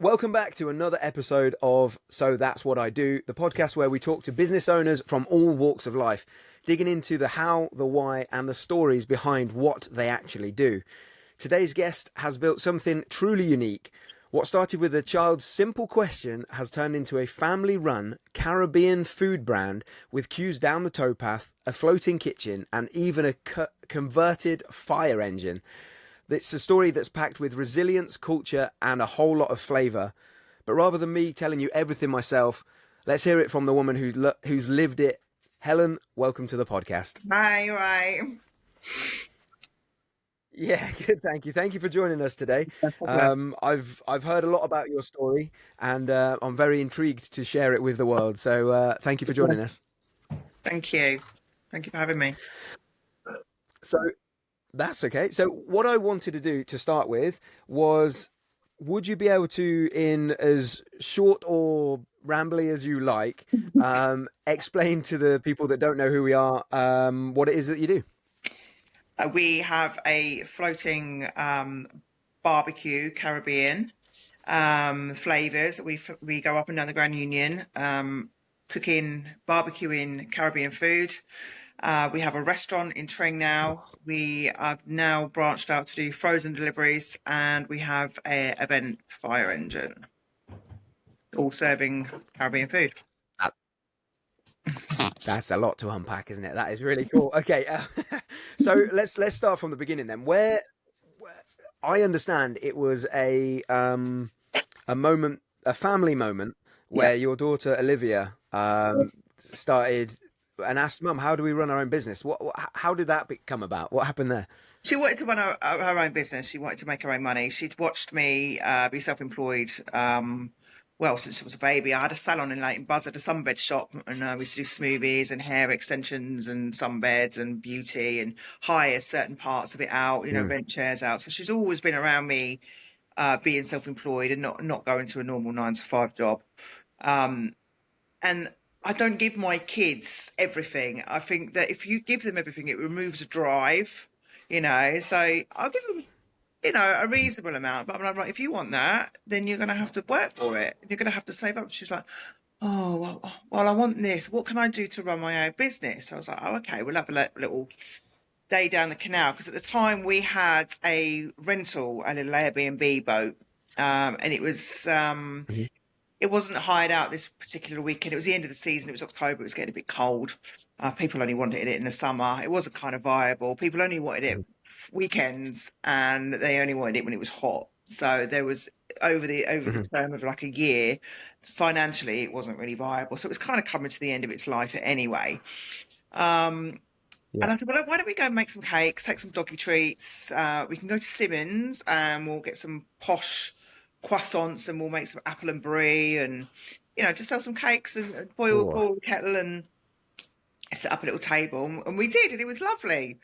Welcome back to another episode of So That's What I Do, the podcast where we talk to business owners from all walks of life, digging into the how, the why, and the stories behind what they actually do. Today's guest has built something truly unique. What started with a child's simple question has turned into a family-run Caribbean food brand with queues down the towpath, a floating kitchen, and even a converted fire engine. It's a story that's packed with resilience, culture, and a whole lot of flavour. But rather than me telling you everything myself, let's hear it from the woman who's lived it. Helen, welcome to the podcast. Hi, right. Yeah, good. Thank you. Thank you for joining us today. I've heard a lot about your story, and I'm very intrigued to share it with the world. So thank you for joining us. Thank you. Thank you for having me. So that's okay. So what I wanted to do to start with was, would you be able to, in as short or rambly as you like, explain to the people that don't know who we are, what it is that you do? We have a floating barbecue Caribbean flavours. We go up and down the Grand Union, cooking, barbecuing Caribbean food. We have a restaurant in Tring now. We have now branched out to do frozen deliveries, and we have an event fire engine, all serving Caribbean food. That's a lot to unpack, isn't it? That is really cool. Okay, so let's start from the beginning then. Where I understand it was a moment, a family moment, where your daughter Olivia started and asked Mum, "How do we run our own business?" How did that come about? What happened there? She wanted to run her own business. She wanted to make her own money. She'd watched me be self-employed. Well, since she was a baby. I had a salon in Leighton Buzzard, a sunbed shop, and we used to do smoothies and hair extensions and sunbeds and beauty and hire certain parts of it out, rent chairs out. So she's always been around me being self-employed and not going to a normal 9 to 5 job. And I don't give my kids everything. I think that if you give them everything, it removes a drive, So I'll give them, a reasonable amount. But I'm like, if you want that, then you're going to have to work for it. You're going to have to save up. She's like, oh, well, I want this. What can I do to run my own business? I was like, oh, okay, we'll have a little day down the canal. Because at the time we had a rental, a little Airbnb boat. And it was... It wasn't hired out this particular weekend. It was the end of the season. It was October. It was getting a bit cold. People only wanted it in the summer. It wasn't kind of viable. People only wanted it weekends, and they only wanted it when it was hot. So there was over the term of like a year, financially, it wasn't really viable. So it was kind of coming to the end of its life anyway. And I thought, well, why don't we go and make some cakes, take some doggy treats? We can go to Simmons and we'll get some posh croissants and we'll make some apple and brie and just sell some cakes and boil kettle and set up a little table, and we did, and it was lovely.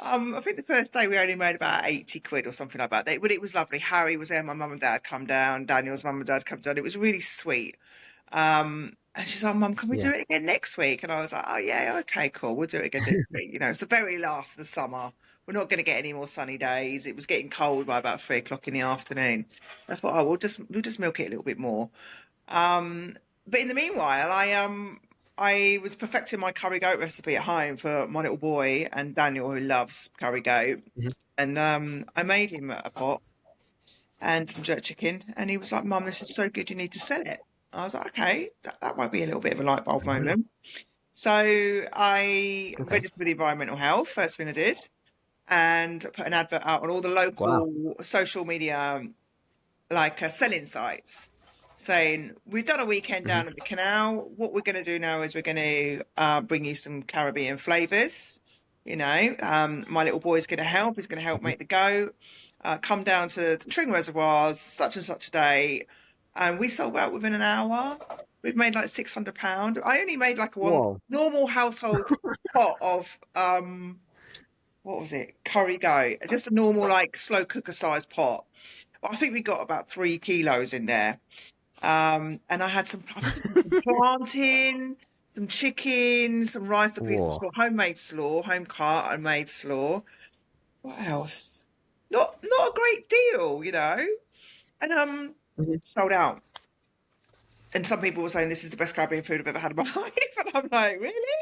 I think the first day we only made about 80 quid or something like that, but it was lovely. Harry was there, my mum and dad come down, Daniel's mum and dad come down. It was really sweet. And she's like, Mum, can we do it again next week? And I was like, oh yeah, okay, cool, we'll do it again next week. It's the very last of the summer. We're not going to get any more sunny days. It was getting cold by about 3 o'clock in the afternoon. I thought, oh, we'll just milk it a little bit more. But in the meanwhile, I was perfecting my curry goat recipe at home for my little boy and Daniel, who loves curry goat. And I made him a pot and some jerk chicken, and he was like, Mum, this is so good, you need to sell it. I was like, okay, that might be a little bit of a light bulb moment. So I registered with Environmental Health, first thing I did, and put an advert out on all the local social media, like selling sites, saying, we've done a weekend down at the canal. What we're going to do now is we're going to bring you some Caribbean flavours. My little boy's going to help. He's going to help make the goat. Come down to the Tring reservoirs, such and such a day. And we sold out within an hour. We've made like £600. I only made like a normal household pot of, what was it? Curry goat. Just a normal, like, slow cooker size pot. But I think we got about 3 kilos in there. And I had some plantain, some chicken, some rice, homemade slaw, home cut and made slaw. What else? Not a great deal, And Mhm. sold out. And some people were saying this is the best Caribbean food I've ever had in my life. And I'm like, really?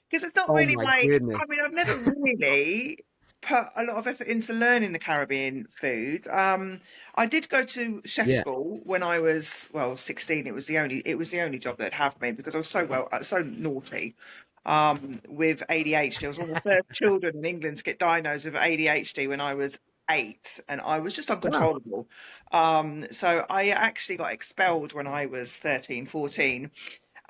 Because it's not Oh really my my, goodness. I mean, I've never really put a lot of effort into learning the Caribbean food. I did go to chef Yeah. school when I was, well, 16. It was the only job that have me because I was so naughty. With ADHD, I was one of the first children in England to get diagnosed with ADHD when I was 8, and I was just Wow. uncontrollable. So I actually got expelled when I was 13, 14.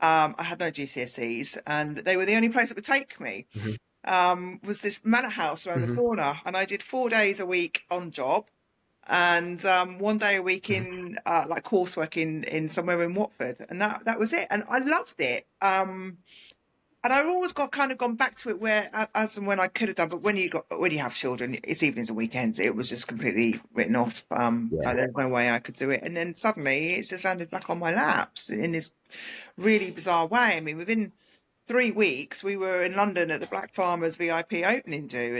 I had no GCSEs, and they were the only place that would take me. Hmm. Was this manor house around the Hmm. corner, and I did 4 days a week on job, and one day a week Hmm. in like coursework in somewhere in Watford, and that was it, and I loved it. And I've always got kind of gone back to it where as and when I could have done, but when you have children, it's evenings and weekends. It was just completely written off. Yeah. There's no way I could do it, and then suddenly it's just landed back on my laps in this really bizarre way. I mean, within 3 weeks, we were in London at the Black Farmers VIP opening do,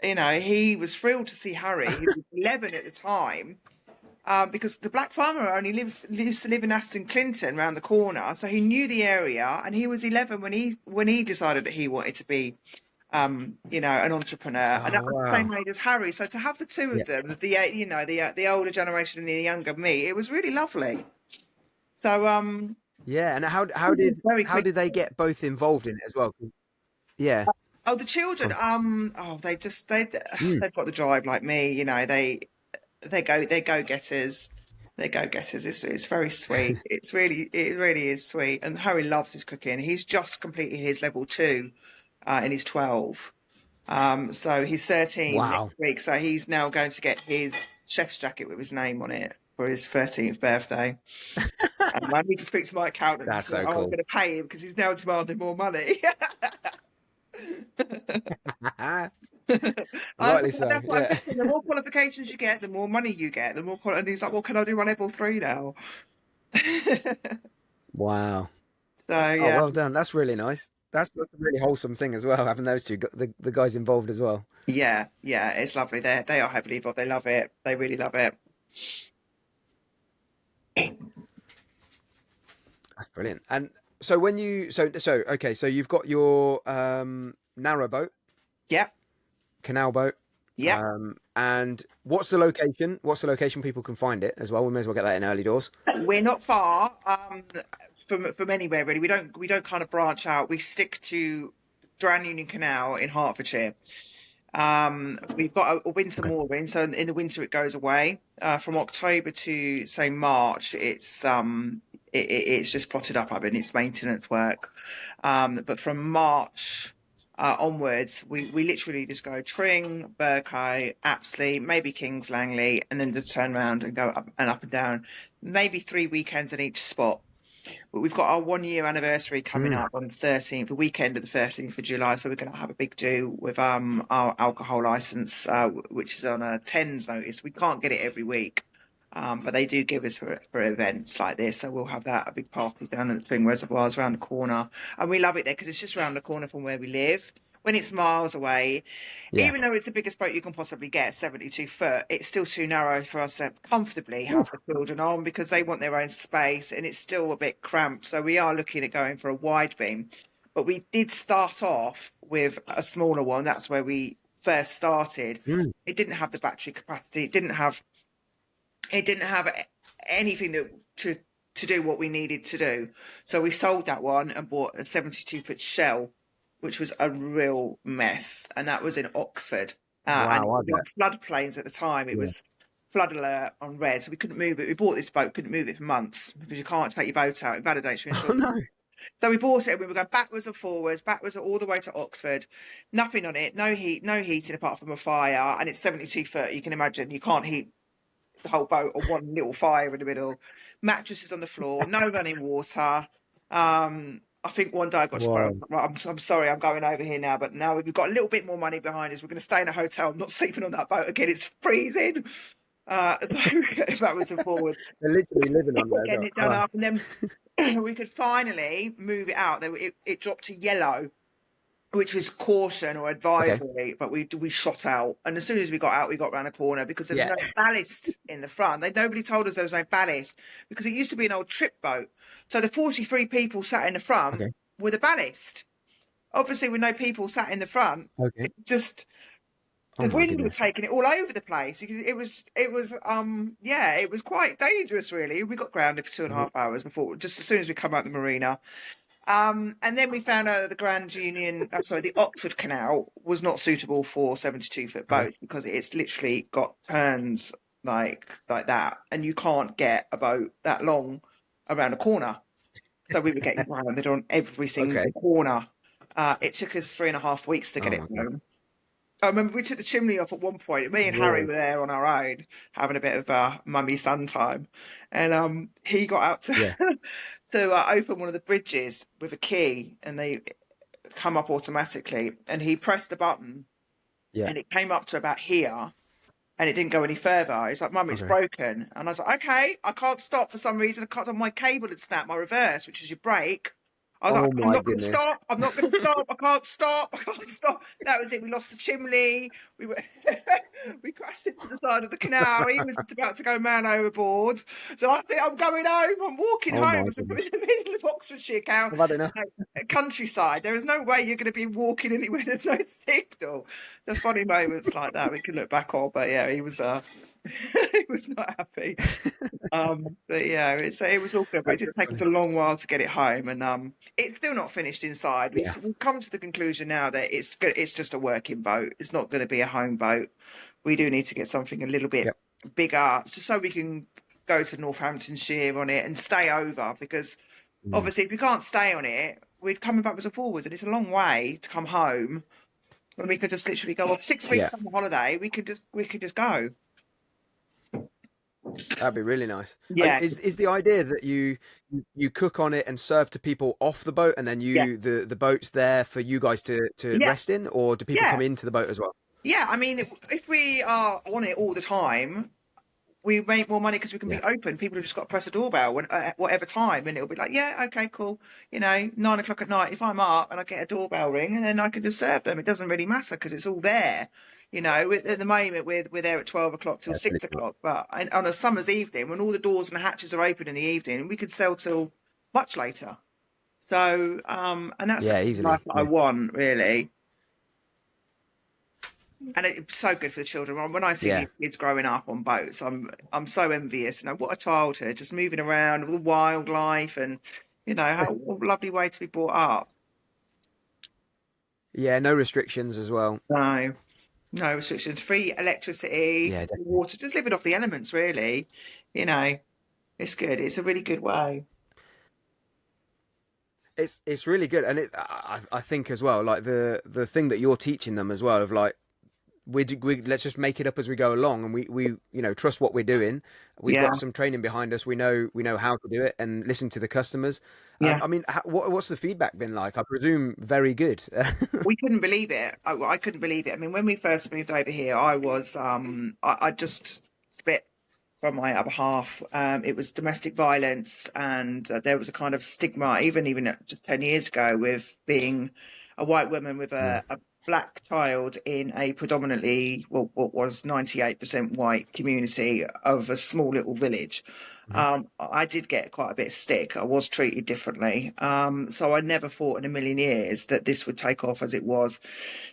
and he was thrilled to see Harry, who was 11 at the time, because the black farmer only used to live in Aston Clinton round the corner, so he knew the area, and he was 11 when he decided that he wanted to be, an entrepreneur, and Oh that was the wow. same age as Harry. So to have the two Yeah. of them, the older generation and the younger me, it was really lovely. So Yeah. And it was very how quick. did they get both involved in it as well? 'Cause- Yeah. Oh, the children, Gone. Mm. they've got the drive like me. They go getters. They go getters. It's very sweet. It really is sweet. And Harry loves his cooking. He's just completed his level 2, and he's 12. So he's 13 next Wow. week. So he's now going to get his chef's jacket with his name on it for his 13th birthday. I need to speak to my accountant and That's see so how I'm cool. going to pay him because he's now demanding more money. Rightly so. That's what I Yeah. said to him. The more qualifications you get, the more money you get. And he's like, "Well, can I do my level 3 now?" Wow. So Oh, yeah, well done. That's really nice. That's a really wholesome thing as well, having those two, the guys involved as well. yeah, it's lovely. They are heavily involved. They love it. They really love it. That's brilliant. And so when you so okay, so you've got your narrow boat, Yep, canal boat, yep. and what's the location? What's the location people can find it as well? We may as well get that in early doors. We're not far from anywhere really. We don't kind of branch out. We stick to Grand Union Canal in Hertfordshire. We've got a winter Okay. mooring, so in the winter it goes away. From October to say March, it's just plotted up. I mean, it's maintenance work. But from March onwards, we literally just go Tring, Burko, Apsley, maybe Kings Langley, and then just turn around and go up and down. Maybe 3 weekends in each spot. But we've got our 1 year anniversary coming Mm. up on the 13th, the weekend of the 13th of July. So we're going to have a big do with our alcohol license, which is on a tens notice. We can't get it every week, but they do give us for events like this. So we'll have a big party down at the Twin Reservoirs around the corner, and we love it there because it's just around the corner from where we live. When it's miles away, Yeah. even though it's the biggest boat you can possibly get, 72 foot, it's still too narrow for us to comfortably Ooh. have the children on because they want their own space and it's still a bit cramped. So we are looking at going for a wide beam. But we did start off with a smaller one. That's where we first started. Mm. It didn't have the battery capacity. It didn't have anything to do what we needed to do. So we sold that one and bought a 72-foot shell, which was a real mess. And that was in Oxford. And it Wow, I was bet. on floodplains at the time. It Yeah. was flood alert on red. So we couldn't move it. We bought this boat, couldn't move it for months because you can't take your boat out. It validates your Oh insurance. no. So we bought it and we were going backwards and forwards, backwards all the way to Oxford. Nothing on it, no heat, no heating apart from a fire. And it's 72 foot. You can imagine you can't heat the whole boat on one little fire in the middle. Mattresses on the floor, no running water. I think one day I got to borrow. Whoa. Right, I'm sorry, I'm going over here now, but now we've got a little bit more money behind us. We're going to stay in a hotel. I'm not sleeping on that boat again. It's freezing. Backwards and forwards, They're literally living on there as getting well. it done Wow. up, and then we could finally move it out. It dropped to yellow. which was caution or Okay. advisory, but we shot out. And as soon as we got out, we got around a corner because there was Yeah. no ballast in the front. Nobody told us there was no ballast because it used to be an old trip boat. So the 43 people sat in the front Okay. were the ballast. Obviously, with no people sat in the front, Okay. it just Oh the my wind was goodness. taking it all over the place. Yeah, it was quite dangerous really. We got grounded for 2.5 hours before, just as soon as we come out the marina. And then we found out that the Grand Union, the Oxford Canal was not suitable for 72-foot Okay. boats because it's literally got turns like that, and you can't get a boat that long around a corner. So we were getting grounded on every single Okay. corner. It took us 3.5 weeks to get Oh it my god. home. I remember we took the chimney off at one point. Me and Harry Whoa. were there on our own, having a bit of mummy son time, and he got out to Yeah. to open one of the bridges with a key, and they come up automatically. And he pressed the button, Yeah. and it came up to about here, and it didn't go any further. He's like, "Mum, it's Okay. broken." And I was like, "Okay, I can't stop for some reason. I can't. My cable had snapped, my reverse, which is your brake." I was like, Oh "I'm my not going to goodness. stop. I'm not going to stop. I can't stop. I can't stop." That was it. We lost the chimney. We were we crashed into the side of the canal. He was just about to go man overboard. So I think I'm going home. I'm walking Oh home. my I'm goodness. in the middle of Oxfordshire I've had enough. countryside. There is no way you're going to be walking anywhere. There's no signal. The funny moments like that we can look back on. But yeah, he was he was not happy. But yeah, it was all good, but it That's did so take us funny. a long while to get it home, and it's still not finished inside. Yeah. We've come to the conclusion now that it's good. It's just a working boat. It's not going to be a home boat. We do need to get something a little bit Yep. bigger, just so we can go to Northamptonshire on it and stay over. Because Mm. obviously, if we can't stay on it, we're coming backwards and forwards, and it's a long way to come home. When we could just literally go off 6 weeks Yeah. summer holiday, we could just go. That'd be really nice. Yeah, Is the idea that you cook on it and serve to people off the boat, and then yeah, the boat's there for you guys to yeah, rest in, or do people yeah. come into the boat as well? Yeah, I mean, if we are on it all the time, we make more money because we can Yeah. be open. People have just got to press a doorbell at whatever time, and it'll be like, yeah, okay, cool. 9 o'clock at night. If I'm up and I get a doorbell ring, and then I can just serve them. It doesn't really matter because it's all there. At the moment we're there at 12 o'clock till Yeah, it's really six cool. o'clock. But on a summer's evening, when all the doors and the hatches are open in the evening, we could sell till much later. So, and that's the Yeah, kind of easily. life that I Yeah. want, really. And it's so good for the children. When I see Yeah. these kids growing up on boats, I'm so envious. What a childhood, just moving around with the wildlife, and what a lovely way to be brought up. Yeah, no restrictions as well. No, no restrictions, free electricity, Yeah, definitely. water, just living off the elements, really. You know, it's good. It's a really good way. It's really good, and I think as well, like the thing that you're teaching them as well, of like we let's just make it up as we go along, and we trust what we're doing. We've Yeah, got some training behind us. We know how to do it, and listen to the customers. yeah. I mean, what's the feedback been like? I presume very good. We couldn't believe it. I couldn't believe it. I mean, when we first moved over here, I was I just split from my other half. It was domestic violence, and there was a kind of stigma, even just 10 years ago, with being a white woman with Yeah. a black child in a predominantly, well, what was 98% white community of a small little village. Mhm. I did get quite a bit of stick. I was treated differently. So I never thought in a million years that this would take off as it was,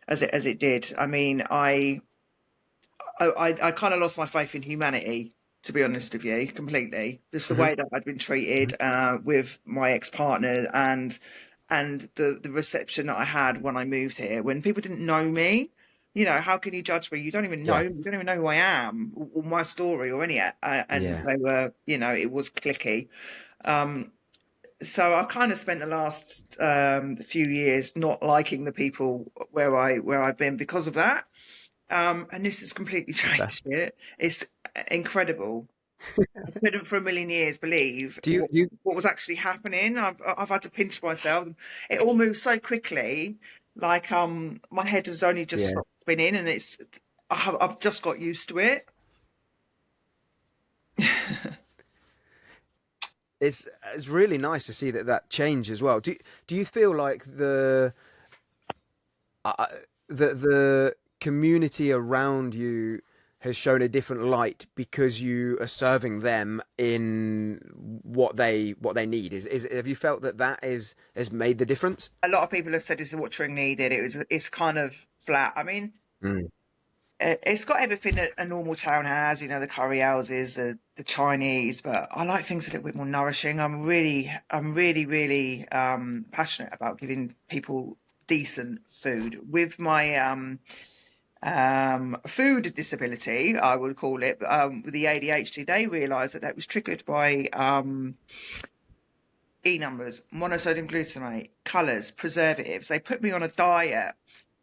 as it did. I mean, I kind of lost my faith in humanity, to be honest with you, completely. Just the Mhm. way that I'd been Mhm. treated with my ex-partner, and the reception that I had when I moved here, when people didn't know me. How can you judge me? You don't even know. Yeah. You don't even know who I am, or my story, or any. And Yeah. they were, it was clicky. Um, so I kind of spent the last few years not liking the people where I've been because of that. And this has completely That's, changed it. It's incredible. I couldn't for a million years believe do you what was actually happening. I've had to pinch myself. It all moves so quickly. Like my head has only just yeah. stopped spinning, and I've just got used to it. It's really nice to see that change as well. Do you feel like I, the community around you has shown a different light because you are serving them in what they need. Is have you felt that has made the difference? A lot of people have said this is what Tring needed. It's kind of flat. I mean, Mm. it's got everything that a normal town has, the curry houses, the Chinese, but I like things a little bit more nourishing. I'm really passionate about giving people decent food. With my food disability, I would call it, with the ADHD, they realised that was triggered by E numbers, monosodium glutamate, colours, preservatives. They put me on a diet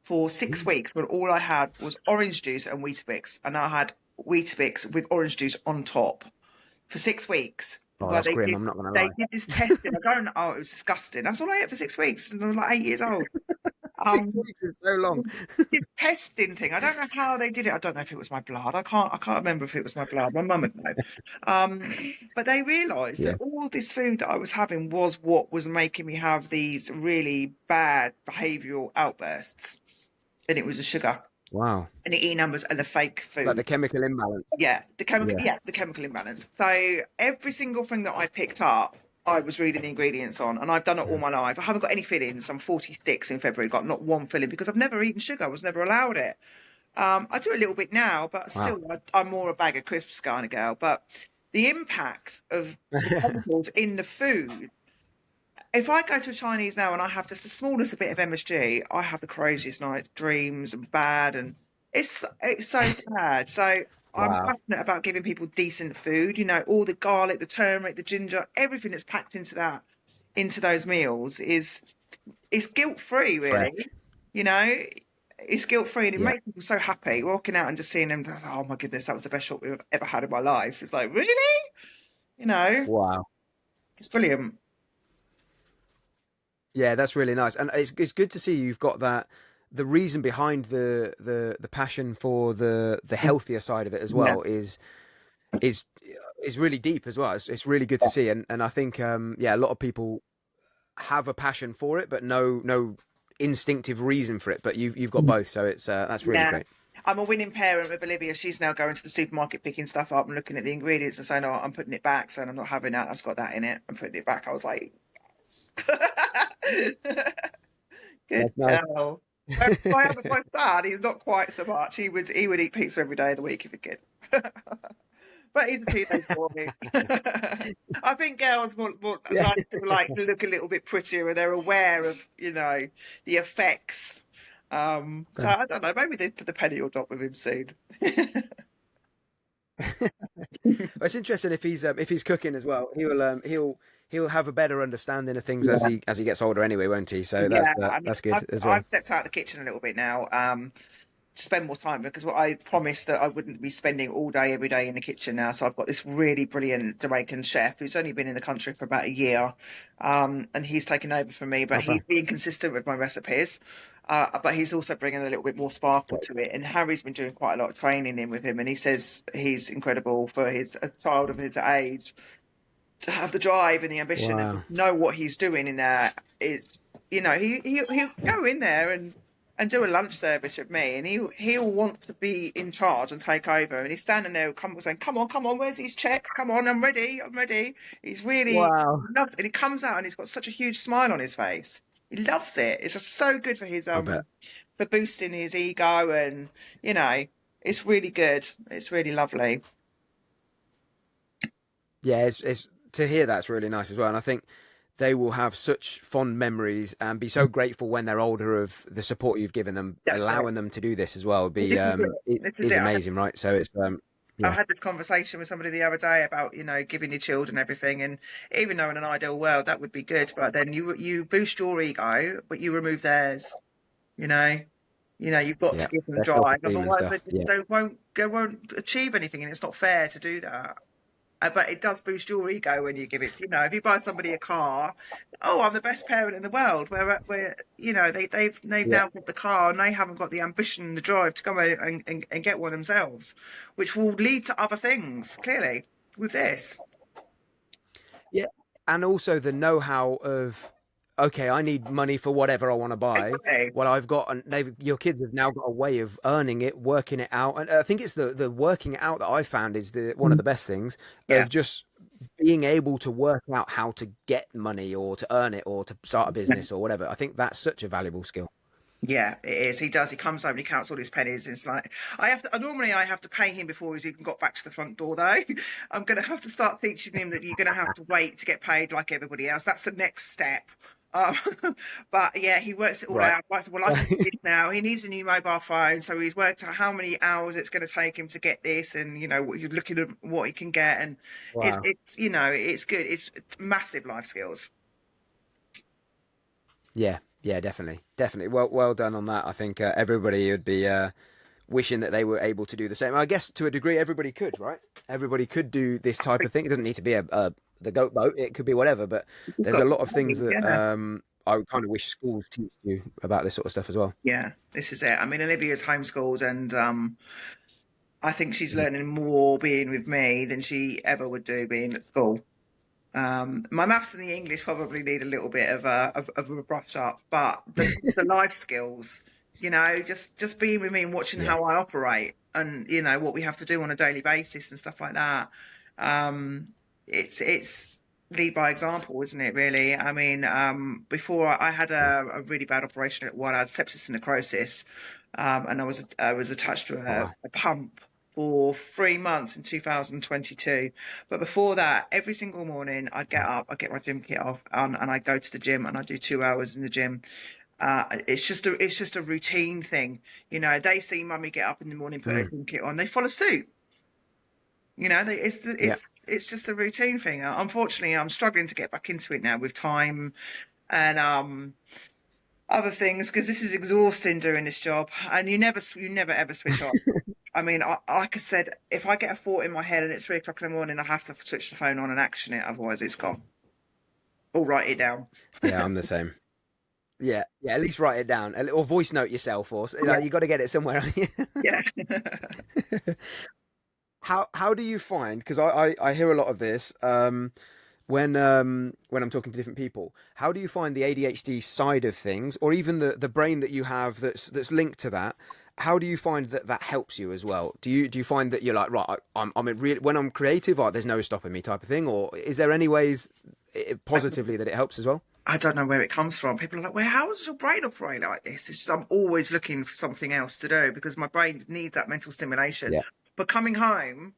for 6 weeks, but all I had was orange juice and Weetabix, and I had Weetabix with orange juice on top for 6 weeks. Oh, But that's grim. I'm not gonna they lie. did this testing. I don't know. Oh, it was disgusting. That's all I ate for 6 weeks, and I was like 8 years old. Six Um, weeks is so long. this testing thing. I don't know how they did it. I don't know if it was my blood. I can't remember if it was my blood. My mum would know. Um, but they realised Yeah. that all this food that I was having was what was making me have these really bad behavioural outbursts. And it was the sugar Wow. and the E numbers and the fake Like food. the chemical imbalance. Yeah, Yeah. the chemical imbalance. So every single thing that I picked up, I was reading the ingredients on, and I've done it all my life. I haven't got any fillings. I'm 46 in February, got not one filling because I've never eaten sugar. I was never allowed it. I do a little bit now, but Wow. still, I'm more a bag of crisps kind of girl. But the impact of the chemicals in the food. If I go to a Chinese now and I have just the smallest bit of MSG, I have the craziest night dreams and bad, and it's so bad. So I'm Wow. passionate about giving people decent food. All the garlic, the turmeric, the ginger, everything that's packed into those meals is guilt free, Fresh. really. You know, it's guilt free, and it Yeah. makes people so happy walking out and just seeing them. Oh my goodness, that was the best shot we've ever had in my life. It's like, really, you know, Wow. it's brilliant. Yeah, that's really nice, and it's good to see you've got that. The reason behind the passion for the healthier side of it as Yeah. well is is really deep as well. It's really good to see, and I think yeah, a lot of people have a passion for it, but no instinctive reason for it. But you've got both, so it's that's really Yeah. great. I'm a winning parent with Olivia. She's now going to the supermarket, picking stuff up and looking at the ingredients and saying, "Oh, I'm putting it back," saying, "I'm not having that. That's got that in it. I'm putting it back." I was like, "Good That's nice. girl." Whereas my dad, he's not quite so much. He would eat pizza every day of the week if he could. But he's a teenage boy. I think girls more Yeah. like to look a little bit prettier, and they're aware of the effects. So I don't know. Maybe they put the penny or dot with him soon. It's interesting if he's cooking as well. He'll have a better understanding of things as he gets older anyway, won't he? So Yeah, I mean, that's good as I've well. stepped out of the kitchen a little bit now, to spend more time because what I promised that I wouldn't be spending all day every day in the kitchen now. So I've got this really brilliant Jamaican chef who's only been in the country for about a year, and he's taken over from me. But Okay. he's being consistent with my recipes, but he's also bringing a little bit more sparkle to it. And Harry's been doing quite a lot of training in with him, and he says he's incredible for a child of his age to have the drive and the ambition and Wow. know what he's doing in there. It's he'll go in there and do a lunch service with me, and he'll want to be in charge and take over. And he's standing there, saying, "Come on, where's his check? Come on, I'm ready." He's really Wow. loves it. And he comes out and he's got such a huge smile on his face. He loves it. It's just so good for his I bet. for boosting his ego, and it's really good. It's really lovely. Yeah, it's to hear that's really nice as well. And I think they will have such fond memories and be so grateful when they're older of the support you've given them, That's right. allowing them to do this as well. Well, Be this is it. it This is is it. amazing, right? So it's I yeah, had this conversation with somebody the other day about, giving your children everything, and even though in an ideal world that would be good, but then you boost your ego, but you remove theirs. You know, you've got yeah. to give them Their drive, self-esteem and otherwise stuff. Yeah, they won't achieve anything, and it's not fair to do that. But it does boost your ego when you give it. If you buy somebody a car, oh, I'm the best parent in the world. Where they've yeah. now got the car and they haven't got the ambition and the drive to go out and get one themselves, which will lead to other things. Clearly, with this, Yeah, and also the know-how of okay, I need money for whatever I want to buy. Exactly. Well, I've got, and your kids have now got a way of earning it, working it out. And I think it's the working it out that I found is one of the best things Yeah. of just being able to work out how to get money or to earn it or to start a business or whatever. I think that's such a valuable skill. Yeah, it is. He does. He comes home and he counts all his pennies. It's like I have to. Normally, I have to pay him before he's even got back to the front door. Though, I'm going to have to start teaching him that you're going to have to wait to get paid like everybody else. That's the next step. Um, but yeah, he works it all Right. out. Right, so, well, I can do this now. He needs a new mobile phone, so he's worked out how many hours it's going to take him to get this, and he's looking at what he can get, and Wow. it's it's good. It's massive life skills. Yeah. Yeah, definitely. Definitely. Well done on that. I think everybody would be wishing that they were able to do the same. I guess to a degree, everybody could, right? Everybody could do this type of thing. It doesn't need to be the goat boat. It could be whatever. But You've there's got a lot of things that yeah. I kind of wish schools teach you about this sort of stuff as well. Yeah, this is it. I mean, Olivia's homeschooled, and I think she's Mhm. learning more being with me than she ever would do being at school. My maths and the English probably need a little bit of a brush up, but the life skills, just being with me and watching Yeah. how I operate, and what we have to do on a daily basis and stuff like that. Um, it's lead by example, isn't it? Really. I mean, before I had a really bad operation at one, I had sepsis and necrosis, and I was attached to Oh, wow. a pump for 3 months in 2022. But before that, every single morning I'd get up, I'd get my gym kit off, and I'd go to the gym and I'd do 2 hours in the gym. It's just a routine thing. They see mummy get up in the morning, put her Mm. gym kit on, they follow suit. Yeah. It's just a routine thing. Unfortunately, I'm struggling to get back into it now with time and other things, because this is exhausting doing this job, and you never ever switch off. I mean, like I said, if I get a thought in my head and it's 3 o'clock in the morning, I have to switch the phone on and action it. Otherwise, it's gone. Or write it down. Yeah, I'm the same. Yeah, yeah. At least write it down, or voice note yourself, or Yeah, you got to get it somewhere. yeah. How do you find? Because I hear a lot of this when I'm talking to different people. How do you find the ADHD side of things, or even the brain that you have that's linked to that? How do you find that helps you as well? Do you find that you're like, right, I'm in real, when I'm creative, there's no stopping me type of thing, or is there any ways positively that it helps as well? I don't know where it comes from. People are like, well, how does your brain operate like this? It's just, I'm always looking for something else to do because my brain needs that mental stimulation. Yeah, But coming home,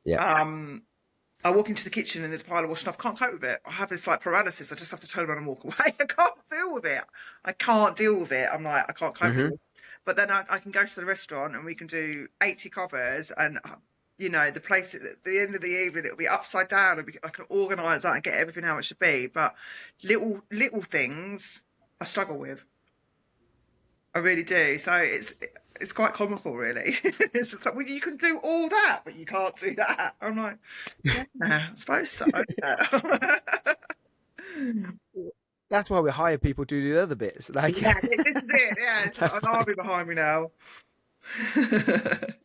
yeah. um, I walk into the kitchen and there's a pile of washing up. I can't cope with it. I have this like paralysis. I just have to turn around and walk away. I can't deal with it. I can't deal with it. I'm like, I can't cope with Hmm. it. But then I can go to the restaurant and we can do 80 covers, and the place at the end of the evening it'll be upside down, and I can organise that and get everything how it should be. But little things I struggle with. I really do. So it's quite comical, really. It's like, well, you can do all that, but you can't do that. I'm like, yeah, I suppose so. That's why we hire people to do the other bits. Like, Yeah, this is it. Yeah, it's that's like an fine. army behind me now.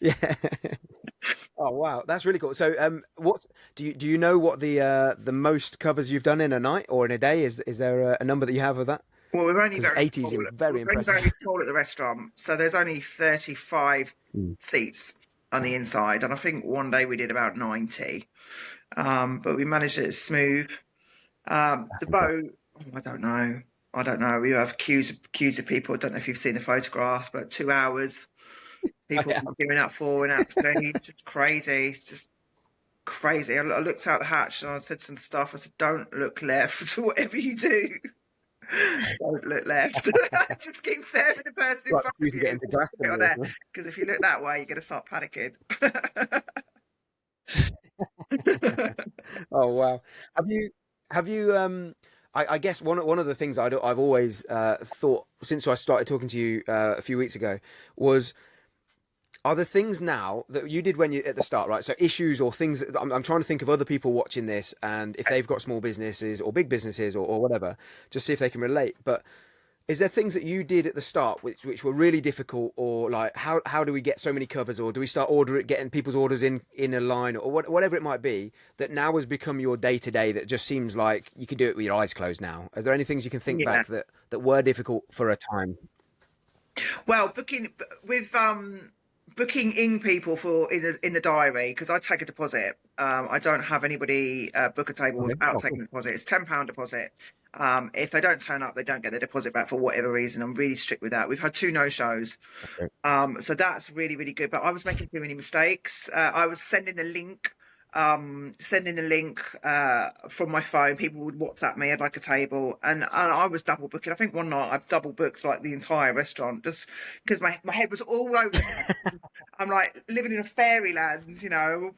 Yeah. Oh wow, that's really cool. So, what do you know what the most covers you've done in a night or in a day is? Is there a number that you have of that? Well, we're only Because very 80 is small. very We're only impressive. very small at the restaurant, so there's only 35 Mm. seats on the inside, and I think one day we did about 90. But we managed it smooth. The boat, I don't know. I don't know. We have queues of people. I don't know if you've seen the photographs, but 2 hours. I People am. queuing up forward and out to sea. It's just crazy. It's just crazy. I looked out the hatch and I said to the staff, I said, "Don't look left. Whatever you do, don't look left. Just keep serving the person in Like front you of to you. get into Glastonbury or something. Because if you look that way, you're going to start panicking." Oh wow. Have you I guess one of the things I've always thought since I started talking to you a few weeks ago was, are there things now that you did when you at the start, right? So issues or things I'm trying to think of other people watching this, and if they've got small businesses or big businesses or whatever, just see if they can relate. But Is there things that you did at the start which were really difficult, or like how do we get so many covers, or do we start getting people's orders in a line, or whatever it might be, that now has become your day to day that just seems like you can do it with your eyes closed now? Are there any things you can think Yeah. back that were difficult for a time? Well, booking in people for in the diary, because I take a deposit. I don't have anybody book a table Okay. without Oh, taking cool. a deposit. It's £10 deposit. If they don't turn up, they don't get their deposit back for whatever reason. I'm really strict with that. We've had 2 no-shows. Okay. So that's really, really good. But I was making too many mistakes. I was sending the link from my phone. People would WhatsApp me, I'd like a table, and I was double booking. I think one night I double booked like the entire restaurant just because my head was all over the place. I'm like living in a fairyland,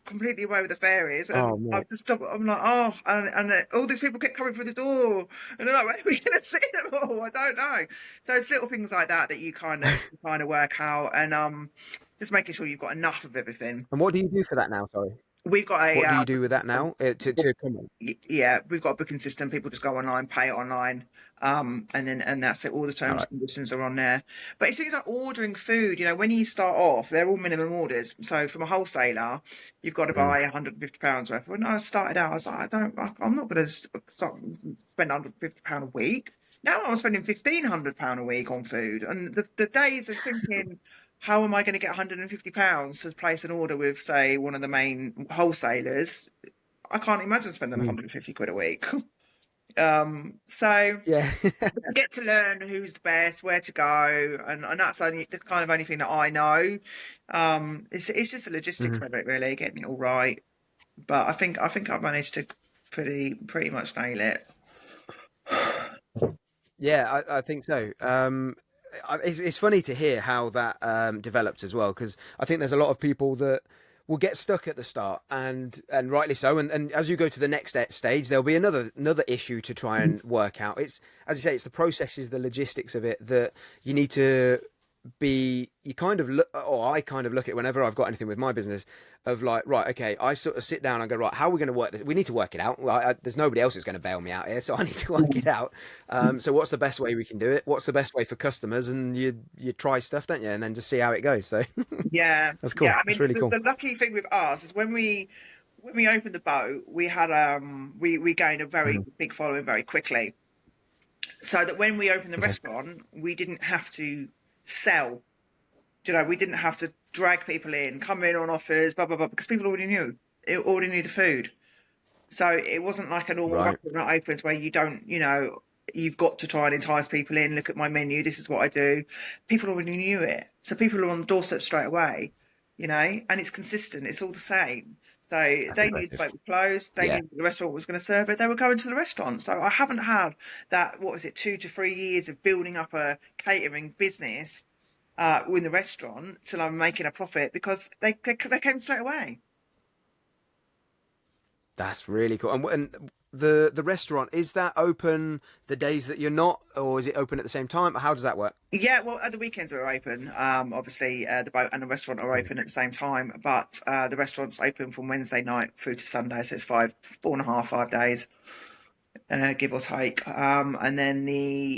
completely away with the fairies. And Oh, I mate. just double, I'm like, oh, and all these people kept coming through the door, and they're like, when are we going to see them all? I don't know. So it's little things like that that you kind of work out, and just making sure you've got enough of everything. And what do you do for that now? Sorry. We've got What do a you do with that now? To come on. yeah, we've got a booking system. People just go online, pay it online, and that's it. All the All terms right. and conditions are on there. But it's things like ordering food. When you start off, they're all minimum orders. So from a wholesaler, you've got to Mm. buy £150 worth. When I started out, I was like, I'm not going to spend £150 a week. Now I'm spending £1,500 a week on food, and the days of thinking, how am I going to get £150 to place an order with, say, one of the main wholesalers? I can't imagine spending Mm. 150 quid a week. So Yeah. you get to learn who's the best, where to go, and that's only the kind of only thing that I know. It's just the logistics Mhm. of it, really, getting it all right. But I think I've managed to pretty much nail it. Yeah, I think so. It's funny to hear how that developed as well, because I think there's a lot of people that will get stuck at the start, and rightly so. And as you go to the next stage, there'll be another issue to try and work out. It's, as you say, it's the processes, the logistics of it that you need to be. You kind of look, or I kind of look at it whenever I've got anything with my business, of like, right, okay, I sort of sit down and go, right, how are we going to work this? We need to work it out. There's nobody else who's going to bail me out here, so I need to work it out. So what's the best way we can do it? What's the best way for customers? And you try stuff, don't you? And then just see how it goes. So Yeah, that's yeah. cool. I That's mean, really the, cool. the lucky thing with us is when we opened the boat, we had we gained a very Mhm. big following very quickly. So that when we opened the Okay. restaurant, we didn't have to sell. We didn't have to drag people in, come in on offers, blah blah blah, because people already knew. It already knew the food. So it wasn't like a normal Right. restaurant that opens where you don't, you've got to try and entice people in. Look at my menu. This is what I do. People already knew it, so people are on the doorstep straight away. And it's consistent. It's all the same. So That's they knew the impressive. boat was closed. They Yeah. knew the restaurant was going to serve it. They were going to the restaurant. So I haven't had that. What was it? 2 to 3 years of building up a catering business in the restaurant till I'm making a profit because they came straight away. That's really cool. And the restaurant, is that open the days that you're not, or is it open at the same time? How does that work? Yeah, well, at the weekends we're open. Obviously, the boat and the restaurant are open at the same time, but the restaurant's open from Wednesday night through to Sunday, so it's 4.5, 5 days, give or take. And then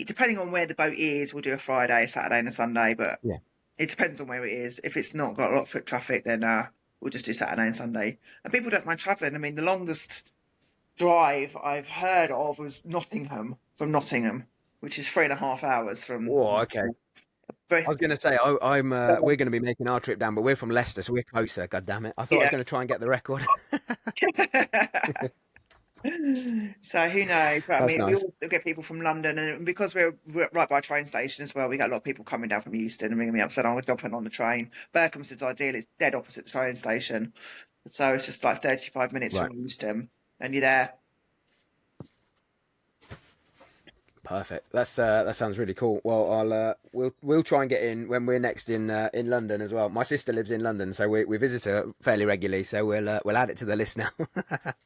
depending on where the boat is, we'll do a Friday, a Saturday, and a Sunday, but Yeah. it depends on where it is. If it's not got a lot of foot traffic, then we'll just do Saturday and Sunday. And people don't mind travelling. I mean, the longest drive I've heard of was from Nottingham, which is 3.5 hours from. Oh, okay. I was going to say we're going to be making our trip down, but we're from Leicester, so we're closer. God damn it! I thought I was Yeah. going to try and get the record. So who knows? But I That's mean, we nice. also get people from London, and because we're right by a train station as well, we got a lot of people coming down from Euston and ringing me up saying, "I'm jumping on the train." Berkhamston's ideal; it's dead opposite the train station, so it's just like 35 minutes Right. from Euston, and you're there. Perfect. That sounds really cool. Well, we'll try and get in when we're next in London as well. My sister lives in London, so we visit her fairly regularly. So we'll add it to the list now,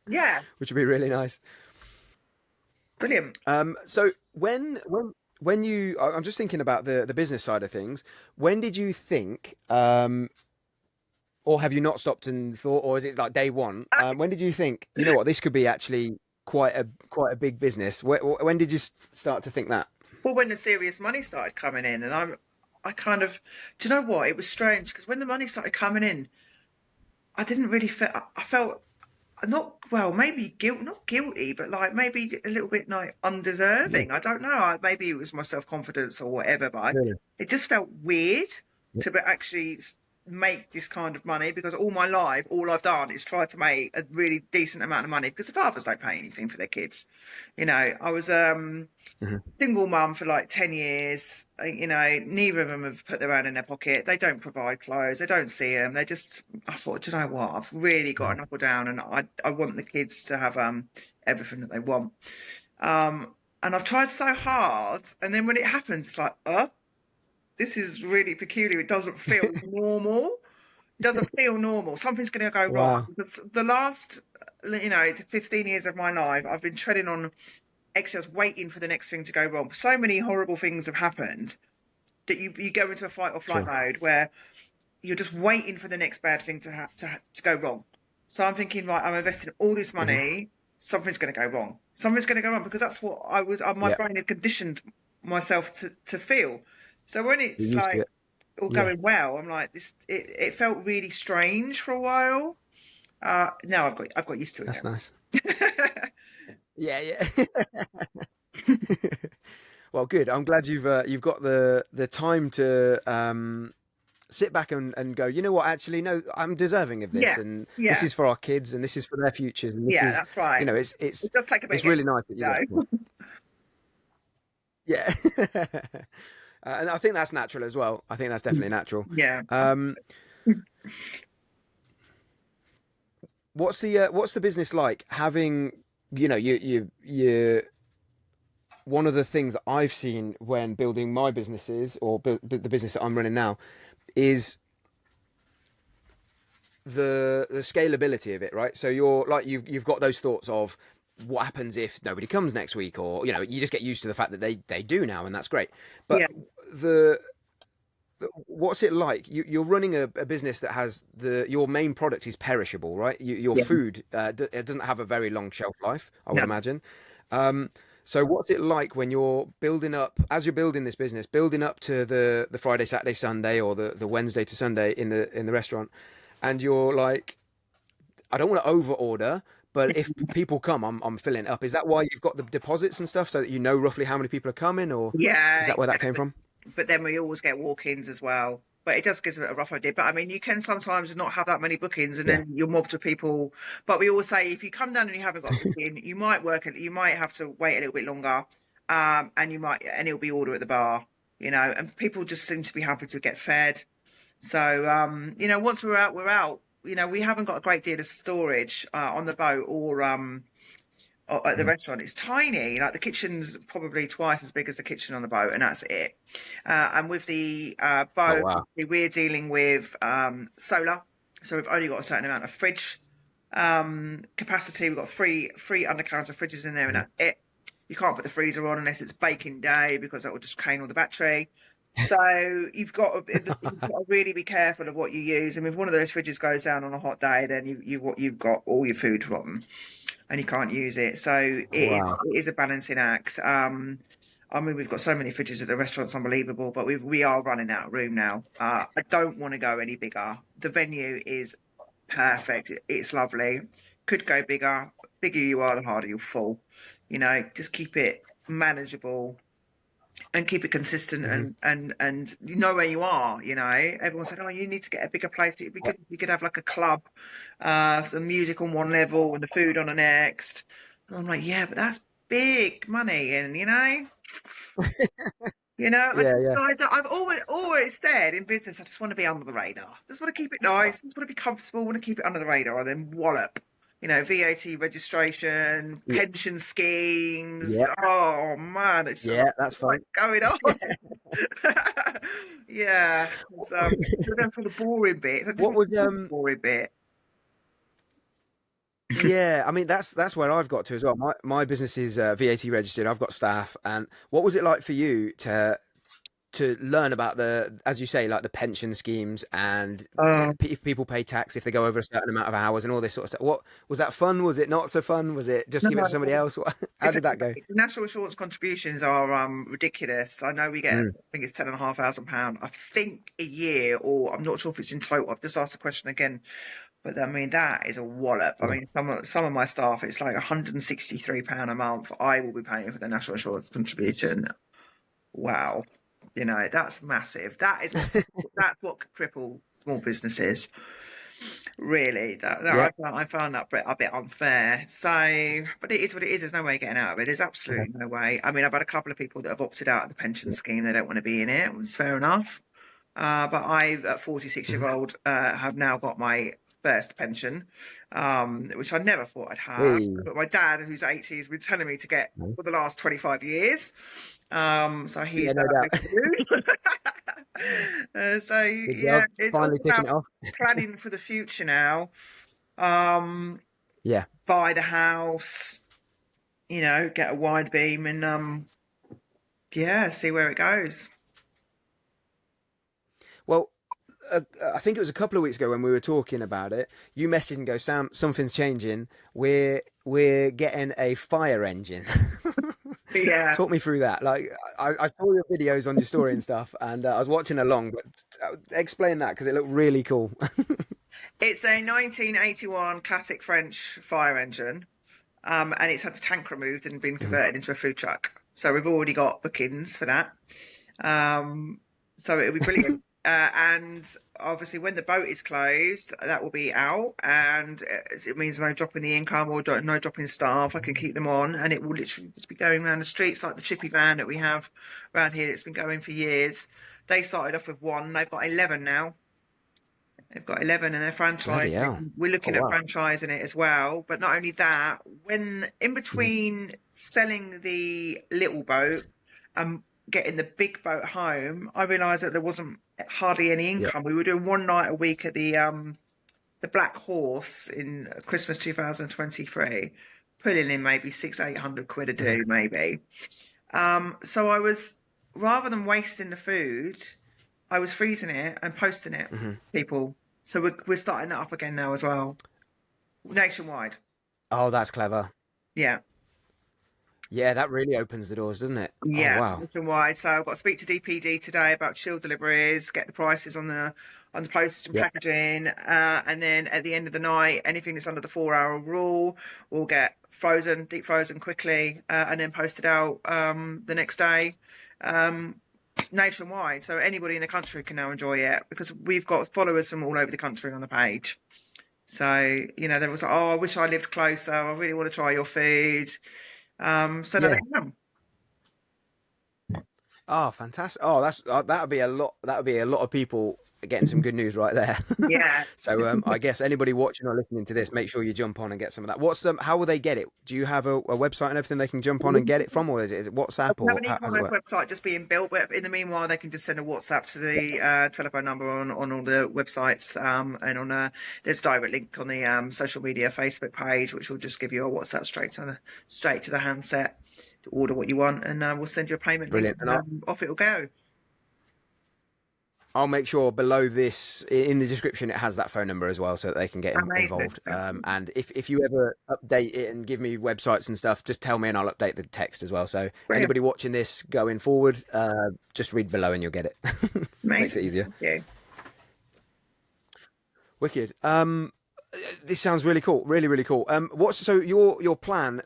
Yeah, which would be really nice. brilliant. So when you, I'm just thinking about the business side of things. When did you think, or have you not stopped and thought, or is it like day one? When did you think, what, this could be actually quite a big business? When did you start to think that? Well, when the serious money started coming in, and I kind of, do you know what? It was strange because when the money started coming in, I didn't really feel. I felt not well, maybe not guilty, but like maybe a little bit like Mm. undeserving. I don't know. Maybe it was my self confidence or whatever, but Really? it just felt weird to actually make this kind of money because all my life, all I've done is try to make a really decent amount of money because the fathers don't pay anything for their kids. I was Hmm. single mum for like 10 years. Neither of them have put their hand in their pocket. They don't provide clothes. They don't see them. I thought, do you know what? I've really got to knuckle down and I want the kids to have everything that they want. And I've tried so hard. And then when it happens, it's like, this is really peculiar. It doesn't feel normal. Doesn't feel normal. Something's going to go wrong. Wow. Because the last, 15 years of my life, I've been treading on eggshells, waiting for the next thing to go wrong. So many horrible things have happened that you go into a fight or flight Sure. mode where you're just waiting for the next bad thing to go wrong. So I'm thinking, right, I'm investing all this Hmm. money. Something's going to go wrong. Something's going to go wrong because that's what my Yeah. brain had conditioned myself to feel. So when You're it's used to like it. all Yeah. going well, I'm like this. It felt really strange for a while. Now I've got used to That's nice. it Yeah. Yeah. Well, good. I'm glad you've got the time to sit back and go, you know what, actually, no, I'm deserving of this, yeah, and this yeah, is for our kids, and this is for their futures, and this yeah. is, That's right. it's It does take a bit it's of really getting nice that you get to. though. Yeah. And I think that's natural as well. I think that's definitely natural. Yeah. Um, what's the business like? Having, you one of the things that I've seen when building my businesses or the business that I'm running now is the scalability of it, right? So you're like you've got those thoughts of what happens if nobody comes next week, or you just get used to the fact that they do now, and that's great. But Yeah. the what's it like? You're running a business that has your main product is perishable, right? Your Yeah. food it doesn't have a very long shelf life, I would No. imagine. So what's it like when you're building up, as you're building this business, building up to the Friday, Saturday, Sunday, or the Wednesday to Sunday in the restaurant, and you're like, I don't want to over order, but if people come, I'm filling it up. Is that why you've got the deposits and stuff so that you know roughly how many people are coming, or is Yeah. that where that came from? But then we always get walk-ins as well. But it does give us a rough idea. But I mean, you can sometimes not have that many bookings, and Yeah. then you're mobbed with people. But we always say if you come down and you haven't got a booking, you might you might have to wait a little bit longer, and it'll be order at the bar, and people just seem to be happy to get fed. So once we're out, we're out. We haven't got a great deal of storage on the boat or at the Mhm. restaurant. It's tiny. Like the kitchen's probably twice as big as the kitchen on the boat, and that's it. And with the Oh boat, wow. we're dealing with solar, so we've only got a certain amount of fridge capacity. We've got three under counter fridges in there, and Mhm. that's it. You can't put the freezer on unless it's baking day because that will just drain all the battery. So you've got to really be careful of what you use. And if one of those fridges goes down on a hot day, then you've got all your food rotten and you can't use it. So Wow. it is a balancing act. I mean, we've got so many fridges at the restaurant's unbelievable, but we are running out of room now. I don't want to go any bigger. The venue is perfect. It's lovely. Could go bigger. Bigger you are, the harder you'll fall. Just keep it manageable and keep it consistent Hmm. and you know where you are. Everyone said, oh, you need to get a bigger place. It'd be good if you could have like a club, some music on one level and the food on the next. And I'm like, yeah, but that's big money, and Yeah, yeah, I've always said in business, I just want to be under the radar. Just want to keep it nice. Just want to be comfortable. Want to keep it under the radar, and then wallop. VAT registration, yeah, pension schemes. yeah, Oh man, it's a lot yeah. That's like fine. going on. Yeah, so then for the boring bit, it's a What different was boring bit. Yeah, I mean that's where I've got to as well. My business is VAT registered. I've got staff, and what was it like for you to learn about the, as you say, like the pension schemes and if people pay tax if they go over a certain amount of hours and all this sort of stuff. What was that fun? Was it not so fun? Was it just give it to somebody No. else? How did that go? National insurance contributions are ridiculous. I know we get, I Mm. think it's £10,500, I think, a year, or I'm not sure if it's in total. I've just asked the question again, but I mean that is a wallop. I Yeah. mean, some of my staff, it's like £163 a month. I will be paying for the national insurance contribution. Wow, that's massive. That's what could cripple small businesses. Really, Yeah. I found that a bit unfair. So, but it is what it is. There's no way of getting out of it. There's Okay. absolutely no way. I mean, I've had a couple of people that have opted out of the pension scheme. They don't want to be in it. It's fair enough. But I, at 46 year Mhm. old, have now got my first pension, which I never thought I'd have. Hey. But my dad, who's 80, has been telling me to get for the last 25 years. So he's Yeah, no doubt. so Good yeah, job. it's all Finally ticking about it off. planning for the future now. Um, Yeah. buy the house, get a wide beam, and yeah, see where it goes. Well, I think it was a couple of weeks ago when we were talking about it. You messaged and go, Sam, something's changing. We're getting a fire engine. Yeah. Talk me through that. Like, I saw your videos on your story and stuff, and I was watching along. But explain that because it looked really cool. It's a 1981 classic French fire engine, and it's had the tank removed and been Mhm. converted into a food truck. So we've already got bookings for that. Um, so it'll be brilliant. And obviously, when the boat is closed, that will be out, and it means no drop in the income or no drop in staff. I can keep them on, and it will literally just be going around the streets like the chippy van that we have around here. It's been going for years. They started off with one; they've got 11 now. They've got 11 and they're Bloody franchising it. hell! We're Oh looking at wow! franchising it as well. But not only that, when in Mhm. between selling the little boat and getting the big boat home, I realised that there wasn't hardly any Yeah. income. We were doing one night a week at the Black Horse in Christmas 2023, pulling in maybe 600-800 quid a Mhm. do, maybe. So I was, rather than wasting the food, I was freezing it and posting it, Mhm. people. So we're starting that up again now as well, nationwide. Oh, that's clever. Yeah, Yeah, that really opens the doors, doesn't it? Oh yeah, wow! nationwide. So I've got to speak to DPD today about chill deliveries, get the prices on the postage and Yeah. packaging, and then at the end of the night, anything that's under the 4 hour rule will get frozen, deep frozen quickly, and then posted out the next day. Um, nationwide, so anybody in the country can now enjoy it because we've got followers from all over the country on the page. So there was, oh, I wish I lived closer. I really want to try your food. So now they Yeah. can. Oh, fantastic! Oh, that's that would be a lot. That would be a lot of people getting some good news right there. Yeah. So, I guess anybody watching or listening to this, make sure you jump on and get some of that. What's How will they get it? Do you have a website and everything they can jump on and get it from, or is it I WhatsApp, have or an how does it e-commerce work? website just being built, but in the meanwhile, they can just send a WhatsApp to Yeah. the telephone number on all the websites, and on there's a direct link on the social media Facebook page, which will just give you a WhatsApp straight to the handset to order what you want, and we'll send you a payment link, Brilliant. And and off it'll go. I'll make sure below this in the description it has that phone number as well, so that they can get Amazing. involved. And if you ever update it and give me websites and stuff, just tell me and I'll update the text as well. So Brilliant. anybody watching this going forward, just read below and you'll get it. Makes it Amazing. easier. Thank you. Wicked. This sounds really cool. Really, really cool. What's so your plan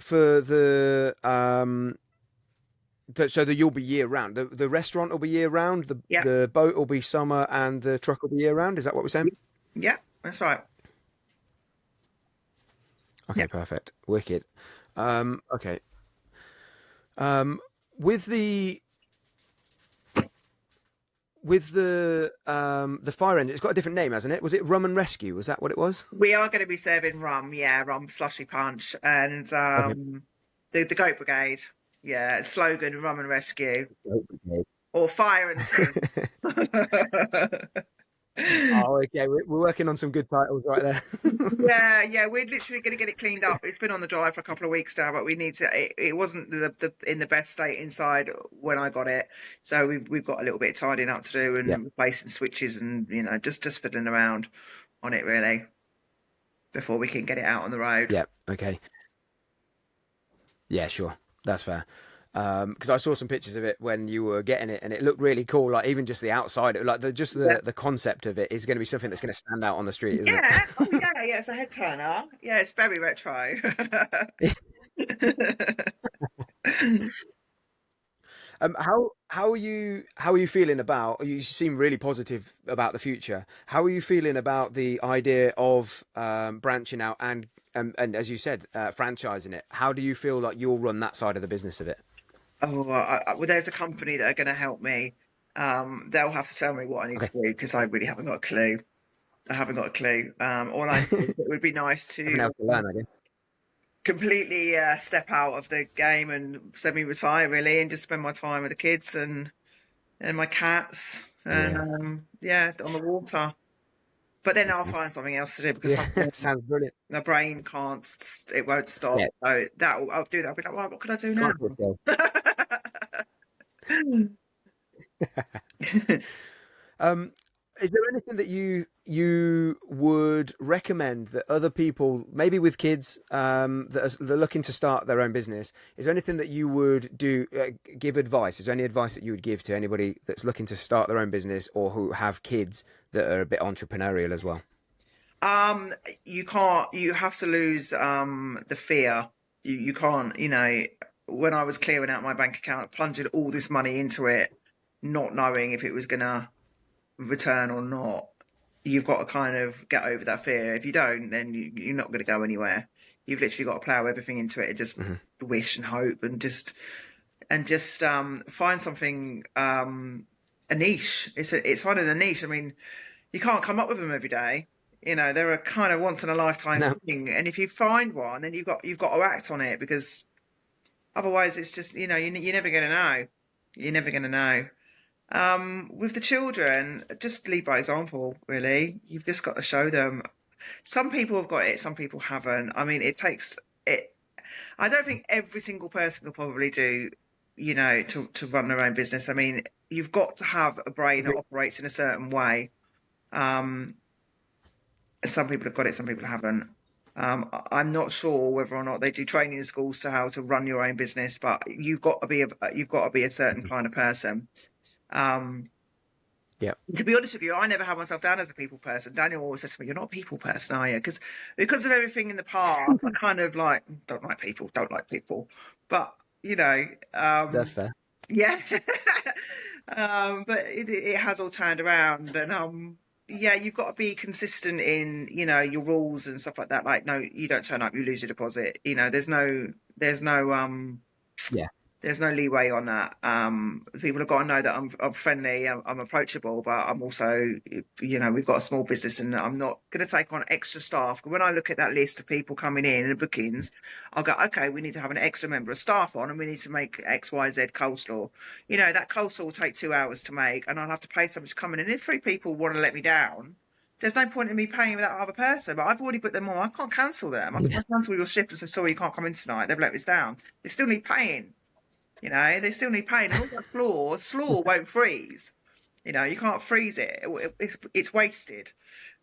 for so that you'll be year round. The restaurant will be year round. The Yeah. the boat will be summer, and the truck will be year round. Is that what we're saying? Yeah, that's right. Yeah. Okay, perfect. Wicked. Okay. Um, with the the fire engine, it's got a different name, hasn't it? Was it Rum N Rescue? Was that what it was? We are going to be serving rum, yeah, rum slushy punch, and Okay. the Goat Brigade, yeah, slogan Rum and Rescue Okay. or Fire and Tin. Oh, okay. We're working on some good titles right there. Yeah, we're literally going to get it cleaned up. It's been on the drive for a couple of weeks now, but we need to. It wasn't in the best state inside when I got it, so we've got a little bit of tidying up to do Yeah. and replacing switches and just fiddling around on it really before we can get it out on the road. Yeah. Okay. Yeah, sure. That's fair. Because I saw some pictures of it when you were getting it, and it looked really cool. Like even just the outside, like Yeah, the concept of it is going to be something that's going to stand out on the street, isn't yeah, oh yeah. It's a head turner. Yeah, it's very retro. it? How are you feeling about? You seem really positive about the future. How are you feeling about the idea of branching out and as you said, franchising it? How do you feel like you'll run that side of the business of it? Oh, well, there's a company that are going to help me. They'll have to tell me what I need Okay, to do because I really haven't got a clue. I haven't got a clue. All I know is it would be nice something to else to learn, I guess. completely step out of the game and semi-retire really, and just spend my time with the kids and my cats and Yeah, yeah, on the water. But then I'll find something else to do because yeah, sounds brilliant. my brain can't, it won't stop. Yeah, So I'll do that. I'll be like, right, what can I do now? can't sit still. Um, is there anything that you would recommend that other people, maybe with kids, that are looking to start their own business? Is there anything that you would do, give advice? Is there any advice that you would give to anybody that's looking to start their own business or who have kids that are a bit entrepreneurial as well? Um, you can't, you have to lose the fear. You can't, when I was clearing out my bank account, plunging all this money into it, not knowing if it was gonna return or not. You've got to kind of get over that fear. If you don't, then you're not going to go anywhere. You've literally got to plow everything into it and just Hmm. wish and hope and just find something a niche. It's finding a niche. I mean, you can't come up with them every day. They're a kind of once in a lifetime No, thing. And if you find one, then you've got to act on it because otherwise it's just you're never going to know. You're never going to know. With the children, just lead by example, really. You've just got to show them. Some people have got it, some people haven't. I mean, it takes it. I don't think every single person can probably do, to run their own business. I mean, you've got to have a brain that operates in a certain way. Um, some people have got it, some people haven't. I'm not sure whether or not they do training in schools to how to run your own business, but you've got to be a certain kind of person. Um, yeah, To be honest with you, I never had myself down as a people person. Daniel always said to me, "You're not a people person, are you?" Because of everything in the past, I kind of like don't like people. But you know, that's um, fair. yeah. But it has all turned around, and yeah, you've got to be consistent in your rules and stuff like that. Like, no, you don't turn up, you lose your deposit. Yeah. There's no leeway on that. People have got to know that I'm friendly, I'm approachable, but I'm also, we've got a small business and I'm not going to take on extra staff. When I look at that list of people coming in and bookings, I'll go, okay, we need to have an extra member of staff on and we need to make X, Y, Z coleslaw. That coleslaw will take 2 hours to make and I'll have to pay somebody to come in. And if three people want to let me down, there's no point in me paying that other person, but I've already put them on. I can't cancel them. I can't cancel your shift and say, sorry, you can't come in tonight. They've let us down. They still need paying. They still need paint, and all that slaw won't freeze. You can't freeze it. It's wasted.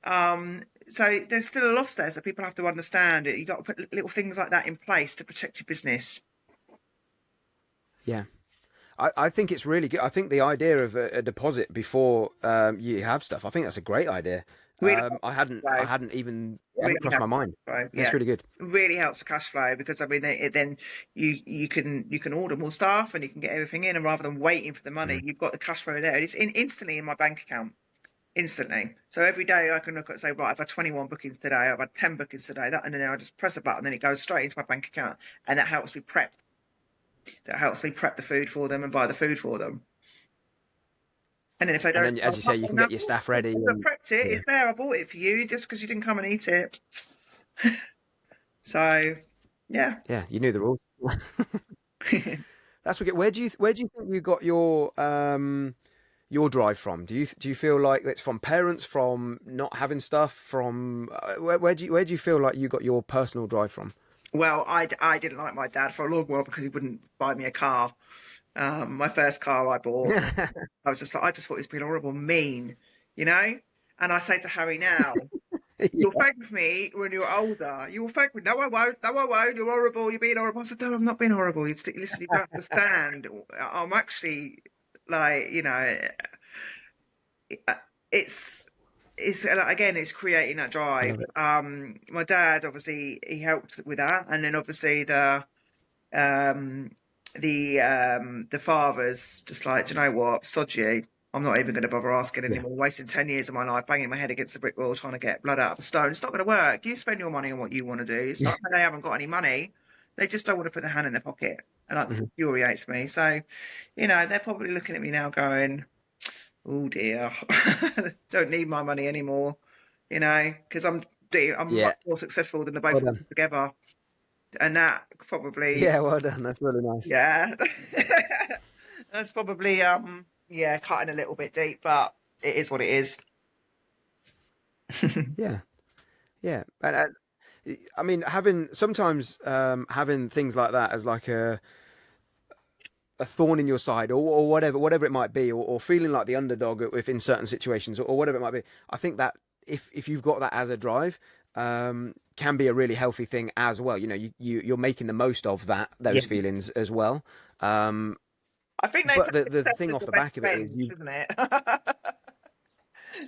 So there's still a loss there. So people have to understand it. You got to put little things like that in place to protect your business. Yeah. I think it's really good. I think the idea of a deposit before you have stuff, I think that's a great idea. Really I helps. hadn't even, it Really hadn't crossed my helps. mind. Right? That's Yeah, really good. really helps the cash flow because I mean, then you can order more stuff and you can get everything in, and rather than waiting for the money, Mhm. you've got the cash flow there. And it's instantly in my bank account. Instantly. So every day I can look at say, right, I've had 21 bookings today, I've had 10 bookings today, that, and then I just press a button, and then it goes straight into my bank account, and that helps me prep. That helps me prep the food for them and buy the food for them. And then if they And don't, then, as you say, you can get your staff ready. I've And prepped it. yeah, It's there. I bought it for you just because you didn't come and eat it. So, yeah. yeah, you knew the rules. That's wicked. Where do you think you got your drive from? Do you feel like it's from parents, from not having stuff, from where do you feel like you got your personal drive from? Well, I didn't like my dad for a long while because he wouldn't buy me a car. My first car I bought, I was just like, I just thought he was being horrible, mean, you know? And I say to Harry now, you'll Yeah. thank me when you're older. You will thank me. No, I won't. No, I won't. You're horrible. You're being horrible. I said, no, I'm not being horrible. Listen, you don't understand. I'm actually like, it's again, it's creating that I drive. love it. My dad obviously he helped with that, and then obviously um the father's just like, do you know what, sod you. I'm not even going to bother asking Yeah. anymore. Wasting 10 years of my life banging my head against the brick wall trying to get blood out of a stone. It's not going to work. You spend your money on what you want to do. It's Yeah. not that they haven't got any money. They just don't want to put their hand in their pocket. And that Mhm. infuriates me. So, they're probably looking at me now going, oh dear, don't need my money anymore, because I'm Yeah. much more successful than the both Well of done. them together. And that probably, Yeah. Well done. That's really nice. yeah, that's probably, yeah, cutting a little bit deep, but it is what it is. Yeah. Yeah. And I mean, having sometimes having things like that as like a thorn in your side, or whatever it might be, or feeling like the underdog if in certain situations, or whatever it might be. I think that if you've got that as a drive, can be a really healthy thing as well. You're making the most of Yeah. those feelings as well. Um, I think they say but the success thing is off the the best back of it is revenge, you. isn't it?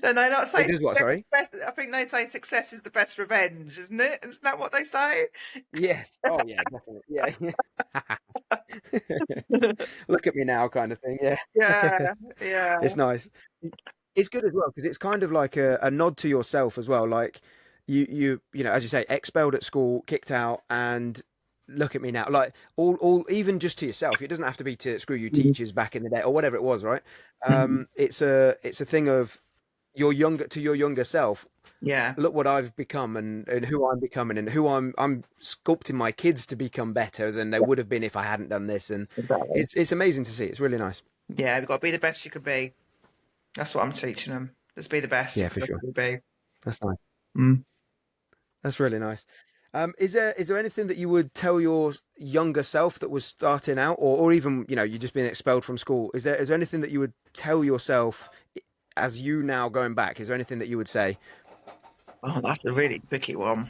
Don't they not It say is what? success is Sorry. the best? I think they say success is the best revenge, isn't it? Isn't that what they say? Yes. Oh yeah, definitely. Yeah. Look at me now, kind of thing. Yeah. Yeah, yeah, It's nice. It's good as well because it's kind of like a nod to yourself as well. Like as you say, expelled at school, kicked out, and look at me now. Like all even just to yourself. It doesn't have to be to screw you Mhm. teachers back in the day or whatever it was, right? Mhm. It's a thing of your younger self. Yeah, Look what I've become and who I'm becoming and who I'm sculpting my kids to become better than they would have been if I hadn't done this. And exactly. it's amazing to see. It's really nice. Yeah, you've got to be the best you could be. That's what I'm teaching them. Let's be the best you Yeah, can for sure. possibly be. That's nice. Mm. That's really nice. Is there anything that you would tell your younger self that was starting out, or even you just being expelled from school? Is there anything that you would tell yourself as you now going back? Is there anything that you would say? Oh, that's a really tricky one.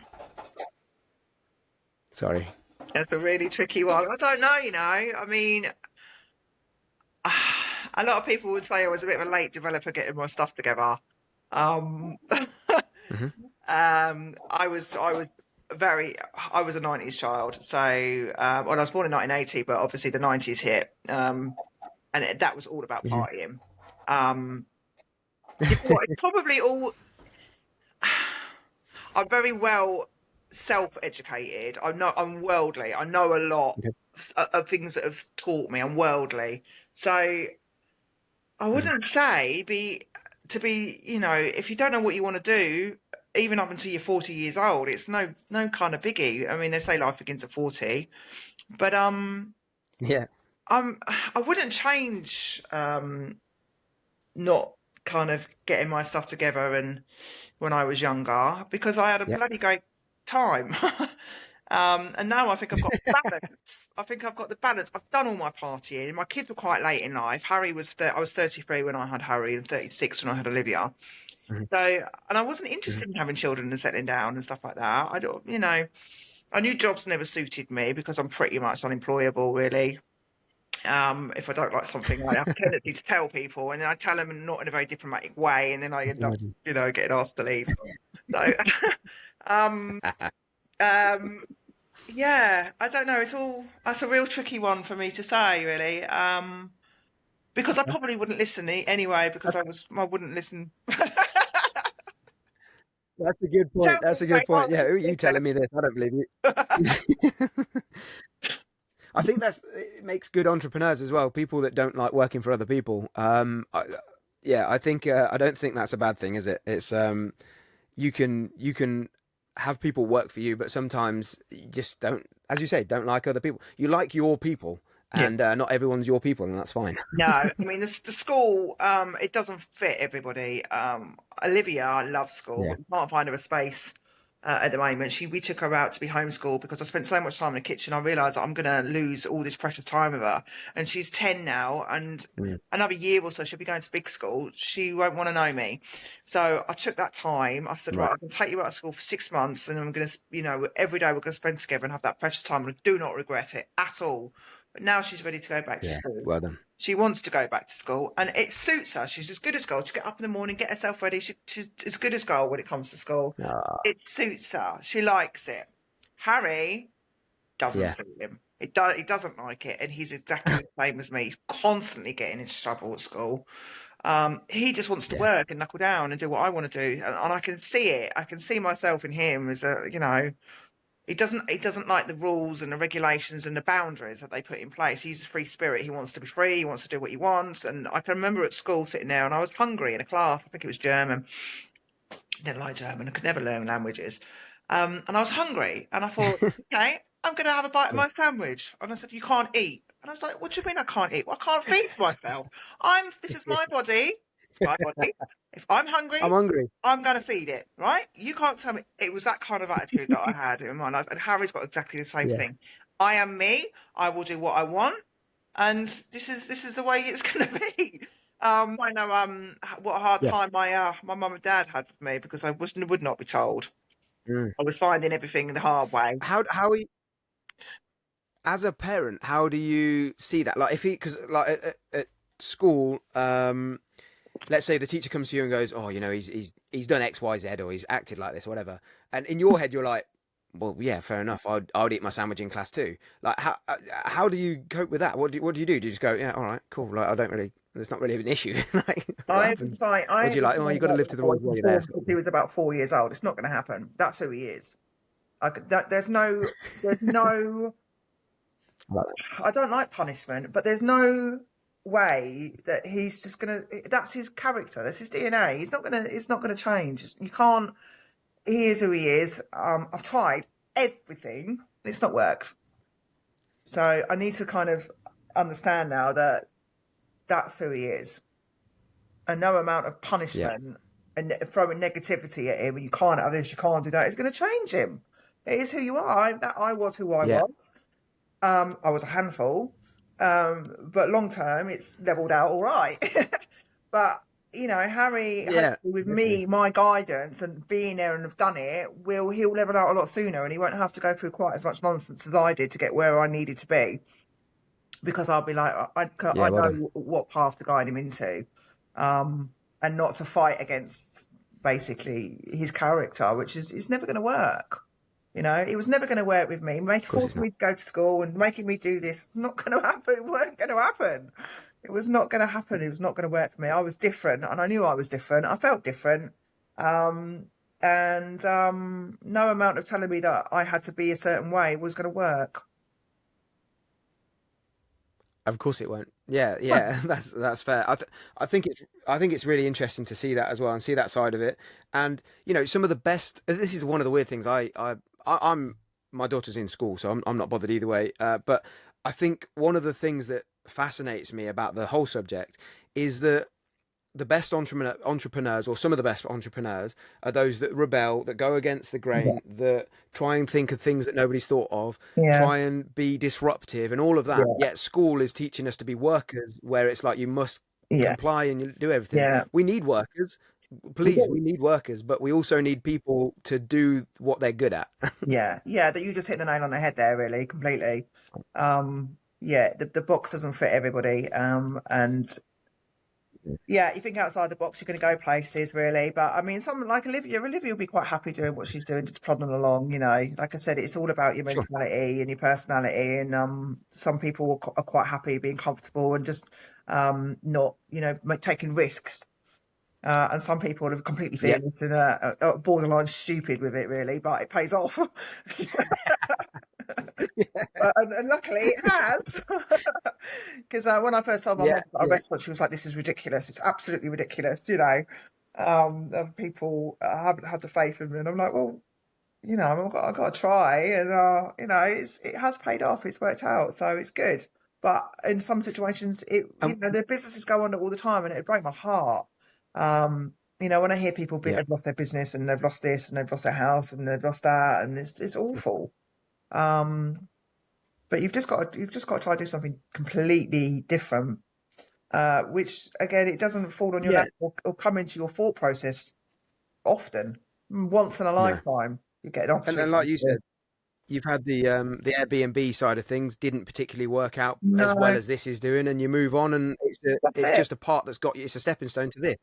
Sorry. That's a really tricky one. I don't know, I mean, a lot of people would say I was a bit of a late developer getting my stuff together. Um, Hmm. I was very, I was a 90s child. So, well, I was born in 1980, but obviously the 90s hit. And that was all about Hmm. partying. Um, you know what? It's probably all, I'm very well self-educated. I'm worldly. I know a lot Okay. of things that have taught me. I'm worldly. So I Hmm. wouldn't say if you don't know what you want to do, even up until you're 40 years old, it's no kind of biggie. I mean, they say life begins at 40, but Yeah. I wouldn't change not kind of getting my stuff together and when I was younger because I had a Yeah. bloody great time. And now I think I've got balance. I think I've got the balance. I've done all my partying. My kids were quite late in life. I was 33 when I had Harry and 36 when I had Olivia. Hmm. So, and I wasn't Hmm. interested in having children and settling down and stuff like that. I don't, I knew jobs never suited me because I'm pretty much unemployable, really. If I don't like something, I have a tendency to tell people, and then I tell them not in a very diplomatic way, and then I I can end up, imagine. getting asked to leave. So, um, um, yeah, I don't know. That's a real tricky one for me to say, really. Because I Okay. probably wouldn't listen anyway, because That's, I wouldn't listen. that's a good Tell point. me That's a good straight, point. I'll Yeah, who are you listen. telling me this? I don't believe you. I think it makes good entrepreneurs as well. People that don't like working for other people. Yeah, I think I don't think that's a bad thing, is it? It's you can have people work for you, but sometimes you just don't, as you say, don't like other people. You like your people, Yeah. and not everyone's your people, and that's fine. No, I mean the school, it doesn't fit everybody. Olivia loves school, Yeah. but we can't find her a space at the moment. We took her out to be homeschooled because I spent so much time in the kitchen. I realised that I'm going to lose all this precious time with her, and she's 10 now, and Mm. another year or so she'll be going to big school. She won't want to know me, so I took that time. I said, right, Right. I can take you out of school for 6 months, and I'm going to, every day we're going to spend together and have that precious time. And I do not regret it at all. But now she's ready to go back to Yeah. school. Well done. She wants to go back to school, and it suits her. She's as good as gold. She get up in the morning, get herself ready. She's as good as gold when it comes to school. Ah, It suits her. She likes it. Harry doesn't yeah. suit him. He doesn't like it, and he's exactly the same as me. He's constantly getting into trouble at school. He just wants to Yeah. work and knuckle down and do what I want to do, and I can see it. I can see myself in him as he doesn't like the rules and the regulations and the boundaries that they put in place. He's a free spirit. He wants to be free. He wants to do what he wants. And I can remember at school sitting there, and I was hungry in a class. I think it was German. Didn't like German. I could never learn languages. And I was hungry, and I thought, okay, I'm going to have a bite of my sandwich. And I said, you can't eat. And I was like, what do you mean I can't eat? Well, I can't feed myself. This is my body. It's my body. If I'm hungry, I'm hungry. I'm going to feed it, right? You can't tell me. It was that kind of attitude that I had in my life. And Harry's got exactly the same Yeah. thing. I am me. I will do what I want. And this is the way it's going to be. I know what a hard Yeah. time my mum and dad had with me because I would not be told. Mm. I was finding everything the hard way. How are you, as a parent, how do you see that? Like, because like at school, let's say the teacher comes to you and goes, "Oh, he's done X, Y, Z, or he's acted like this, or whatever," and in your head you're like, "Well, yeah, fair enough. I would eat my sandwich in class too." Like, how do you cope with that? What do you do? Do you just go, "Yeah, all right, cool"? Like, I don't really. There's not really an issue. Like, what happens? Or do you like, "Oh, you got to live to the rules while you're there"? He was about 4 years old. It's not going to happen. That's who he is. There's no. I don't like punishment, but there's no way that he's just gonna. That's his character. That's his DNA. It's not gonna change. You can't. He is who he is. I've tried everything. It's not worked. So I need to kind of understand now that that's who he is, and no amount of punishment and throwing negativity at him. And you can't have this. You can't do that. It's going to change him. It is who you are. I was who I was. I was a handful, but long term, it's leveled out all right. But Harry, with me, my guidance and being there and have done it, he'll level out a lot sooner, and he won't have to go through quite as much nonsense as I did to get where I needed to be. Because I'll be like, I know what path to guide him into, and not to fight against basically his character, which is never going to work. It was never going to work with me. Forcing me to go to school and making me do this, not going to happen. It weren't going to happen. It was not going to happen. It was not going to work for me. I was different, and I knew I was different. I felt different. And no amount of telling me that I had to be a certain way was going to work. Of course it won't. Yeah, that's fair. I think it's really interesting to see that as well and see that side of it. And some of the best. This is one of the weird things. I'm my daughter's in school, so I'm not bothered either way. But I think one of the things that fascinates me about the whole subject is that the best entrepreneurs, or some of the best entrepreneurs, are those that rebel, that go against the grain, that try and think of things that nobody's thought of, try and be disruptive and all of that. Yet school is teaching us to be workers, where it's like you must comply and you do everything. We need workers. Please, we need workers, but we also need people to do what they're good at. That you just hit the nail on the head there, really, completely. The box doesn't fit everybody, and you think outside the box, you're going to go places, really. But I mean, someone like Olivia will be quite happy doing what she's doing, just plodding along. Like I said, it's all about your mentality and your personality. And some people are quite happy being comfortable and just not, taking risks. And some people are completely fearless and borderline stupid with it, really, but it pays off. And luckily it has. Because when I first saw my mum at a restaurant, she was like, "This is ridiculous. It's absolutely ridiculous," and people haven't had the faith in me. And I'm like, well, I've got to try. And, it has paid off. It's worked out. So it's good. But in some situations, Um, the businesses go under all the time, and it'd break my heart. When I hear people yeah, they've lost their business and they've lost this and they've lost their house and they've lost that, and it's awful. But you've just got to try to do something completely different, which again, it doesn't fall on your yeah, lap or come into your thought process often. Once in a no. lifetime, you get an And opportunity like you to. said, you've had the Airbnb side of things didn't particularly work out as well No, as this is doing, and you move on, and that's it's it. just a part that's got you. It's a stepping stone to this.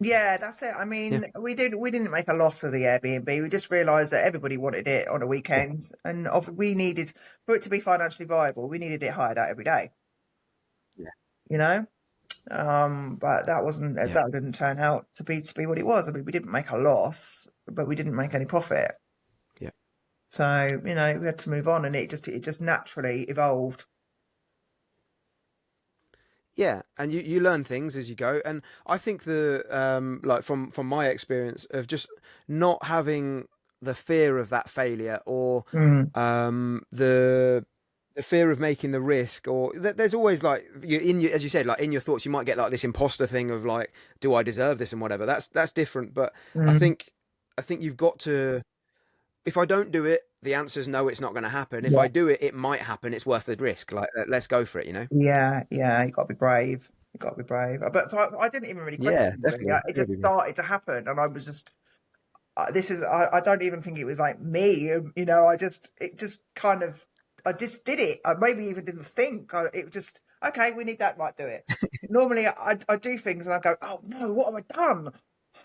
Yeah, that's it. I Yeah, mean, we didn't make a loss with the Airbnb. We just realised that everybody wanted it on a yeah, weekend, and we needed for it to be financially viable. We needed it hired out every day, yeah, you know. But that wasn't yeah, that didn't turn out to be what it was. I mean, we didn't make a loss, but we didn't make any profit. yeah. So we had to move on, and it just naturally evolved. Yeah, and you learn things as you go, and I think like from my experience of just not having the fear of that failure, or Mm, the fear of making the risk, or there's always like as you said, like in your thoughts you might get like this imposter thing of like, do I deserve this and whatever. That's different, but I mm, think I think you've got to. If I don't do it, the answer's no, it's not going to happen. If yeah, I do it, it might happen. It's worth the risk. Like, let's go for it, you know? yeah, yeah. You got to be brave. You got to be brave. But I didn't even really question Yeah, it, really. definitely. It just Really, man. started to happen, and I was just I don't even think it was like me. It just kind of I just did it. I maybe even didn't think. It just okay. We need that. Right, do it. Normally, I do things and I go, oh no, what have I done?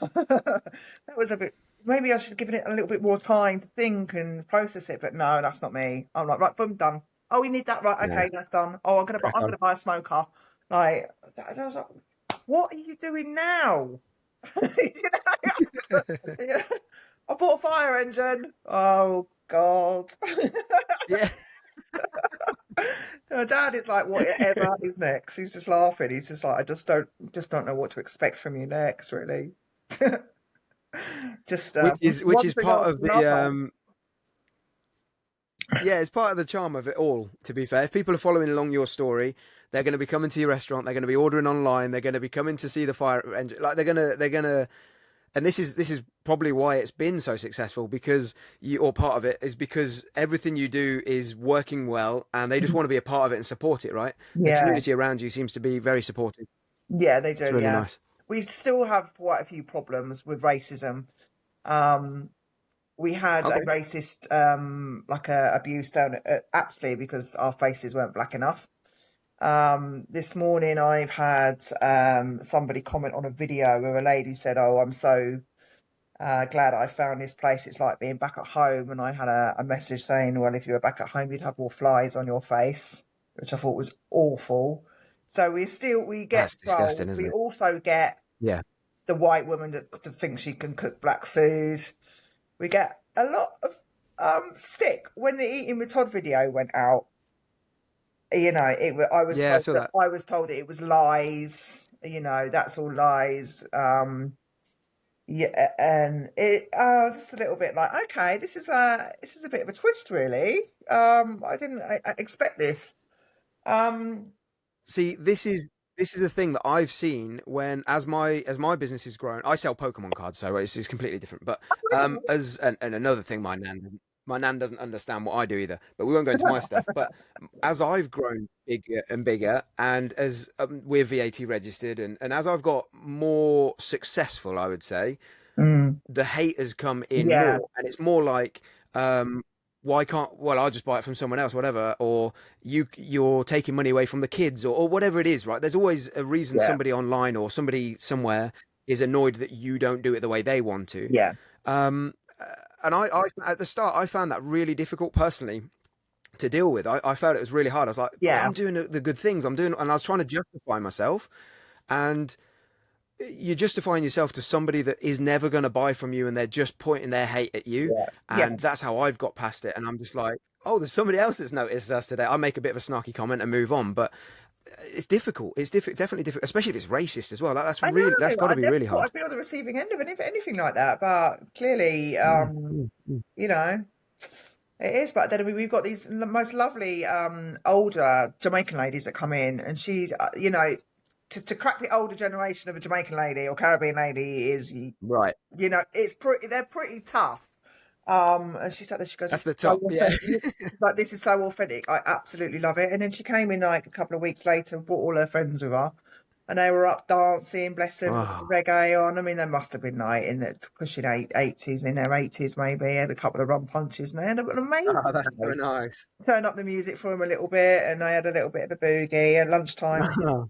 That was a bit. Maybe I should have given it a little bit more time to think and process it. But no, that's not me. I'm like, right, boom, done. Oh, we need that. Right, No, okay, that's done. Oh, I'm gonna buy, crack I'm on. gonna buy a smoker. Like, I was like, what are you doing now? Yeah. I bought a fire engine. Oh God. Yeah. My dad is like, whatever happens next. He's just laughing. He's just like, I just don't know what to expect from you next, really. Just Which one is thing part after of another. yeah, it's part of the charm of it all, to be fair. If people are following along your story, they're going to be coming to your restaurant, they're going to be ordering online, they're going to be coming to see the fire engine. Like they're going to and this is probably why it's been so successful, because or part of it is because everything you do is working well, and they just want to be a part of it and support it, right? The Yeah, community around you seems to be very supportive. yeah, they It's do. really Yeah, nice. we still have quite a few problems with racism. Um, we had a Okay. racist like a abuse down at Apsley because our faces weren't black enough. This morning I've had somebody comment on a video where a lady said, "Oh, I'm so glad I found this place. It's like being back at home." And I had a message saying, "Well, if you were back at home, you'd have more flies on your face," which I thought was awful. So we get That's disgusting, trolls. isn't We it? also get Yeah. the white woman that thinks she can cook black food. We get a lot of stick when the Eating with Todd video went out. I was Yeah, I told saw that that. it was lies. That's all lies. Yeah, and I was just a little bit like, okay, this is a bit of a twist, really. I didn't expect this. Um, See, this is a thing that I've seen when as my business has grown. I sell Pokemon cards, so it's completely different. But as and another thing, my nan doesn't understand what I do either. But we won't go into my stuff. But as I've grown bigger and bigger, and as we're VAT registered, and as I've got more successful, I would say, mm, the hate has come in yeah, more, and it's more like, um, why can't? Well, I'll just buy it from someone else, whatever. Or you're taking money away from the kids, or whatever it is, right? There's always a reason yeah, somebody online or somebody somewhere is annoyed that you don't do it the way they want to. yeah, Um, and I at the start I found that really difficult personally to deal with. I felt it was really hard. I was like, but yeah, I'm doing the good things. I'm doing, and I was trying to justify myself, and you're justifying yourself to somebody that is never going to buy from you, and they're just pointing their hate at you. yeah, yeah. And that's how I've got past it. And I'm just like, oh, there's somebody else that's noticed us today. I make a bit of a snarky comment and move on, but it's difficult. It's definitely difficult, especially if it's racist as well. I know. That's got I to be never really thought hard. I'd be on the receiving end of anything like that, but clearly, Mm, mm, mm. you know. It is, but then we've got these most lovely older Jamaican ladies that come in, and she's, you know, to crack the older generation of a Jamaican lady or Caribbean lady is, Right. you know, they're pretty tough. And she sat there, she goes, That's "This the is so top. Yeah. authentic." Like, this is so authentic. I absolutely love it. And then she came in like a couple of weeks later and brought all her friends with her. And they were up dancing, bless them, with the Oh, reggae on. I mean, they must have been like in the pushing 80s, in their 80s maybe, had a couple of rum punches, and they had an amazing oh, that's so day. nice. Turned up the music for them a little bit, and they had a little bit of a boogie at lunchtime.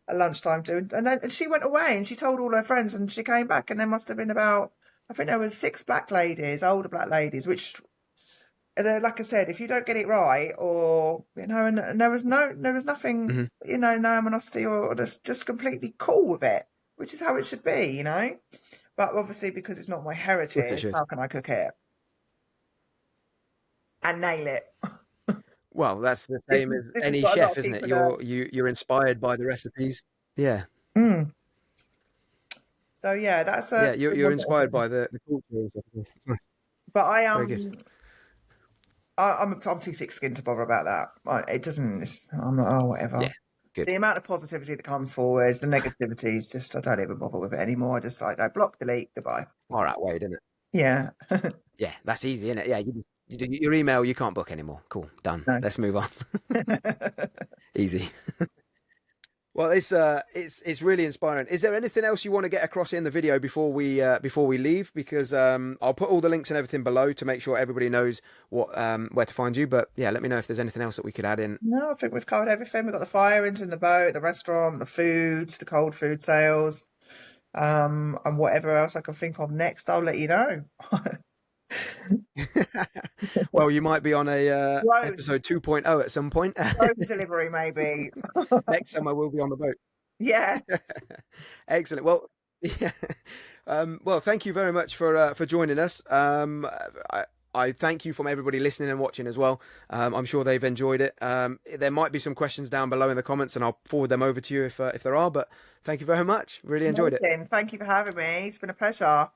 At lunchtime too, and she went away and she told all her friends, and she came back, and there must have been about, I think there was 6 black ladies, older black ladies, which, like I said, if you don't get it right, or you know, and there was nothing, Mhm. you know, no animosity, or just completely cool with it, which is how it should be, you know. But obviously, because it's not my Of course it heritage, should. how can I cook it and nail it? Well, that's the This same as this is any what a lot chef, of isn't it? people You're inspired by the recipes. Yeah. Mm. So yeah, that's Yeah, a you're one little inspired thing. by the culture and stuff. It's nice. But Very good. I'm too thick-skinned to bother about that. It doesn't. I'm not. Oh, Yeah, whatever. good. The amount of positivity that comes forward, the negativity is just. I don't even bother with it anymore. I just like, no, block, delete, goodbye. All right, Wade, isn't it? Yeah. Yeah, that's easy, isn't it? Yeah, you do your email, you can't book anymore. Cool, done. No. Let's move on. Easy. Well, it's really inspiring. Is there anything else you want to get across in the video before we leave? Because I'll put all the links and everything below to make sure everybody knows what where to find you. But yeah, let me know if there's anything else that we could add in. No, I think we've covered everything. We've got the fire engine, the boat, the restaurant, the foods, the cold food sales, and whatever else I can think of next, I'll let you know. Well, you might be on a Drone, episode 2.0 at some point. drone delivery, maybe. Next time I will be on the boat. Yeah. Excellent. Well, yeah. Well, thank you very much for joining us. I thank you from everybody listening and watching as well. I'm sure they've enjoyed it. There might be some questions down below in the comments, and I'll forward them over to you if there are. But thank you very much. Really enjoyed it. Amazing. Thank you for having me. It's been a pleasure.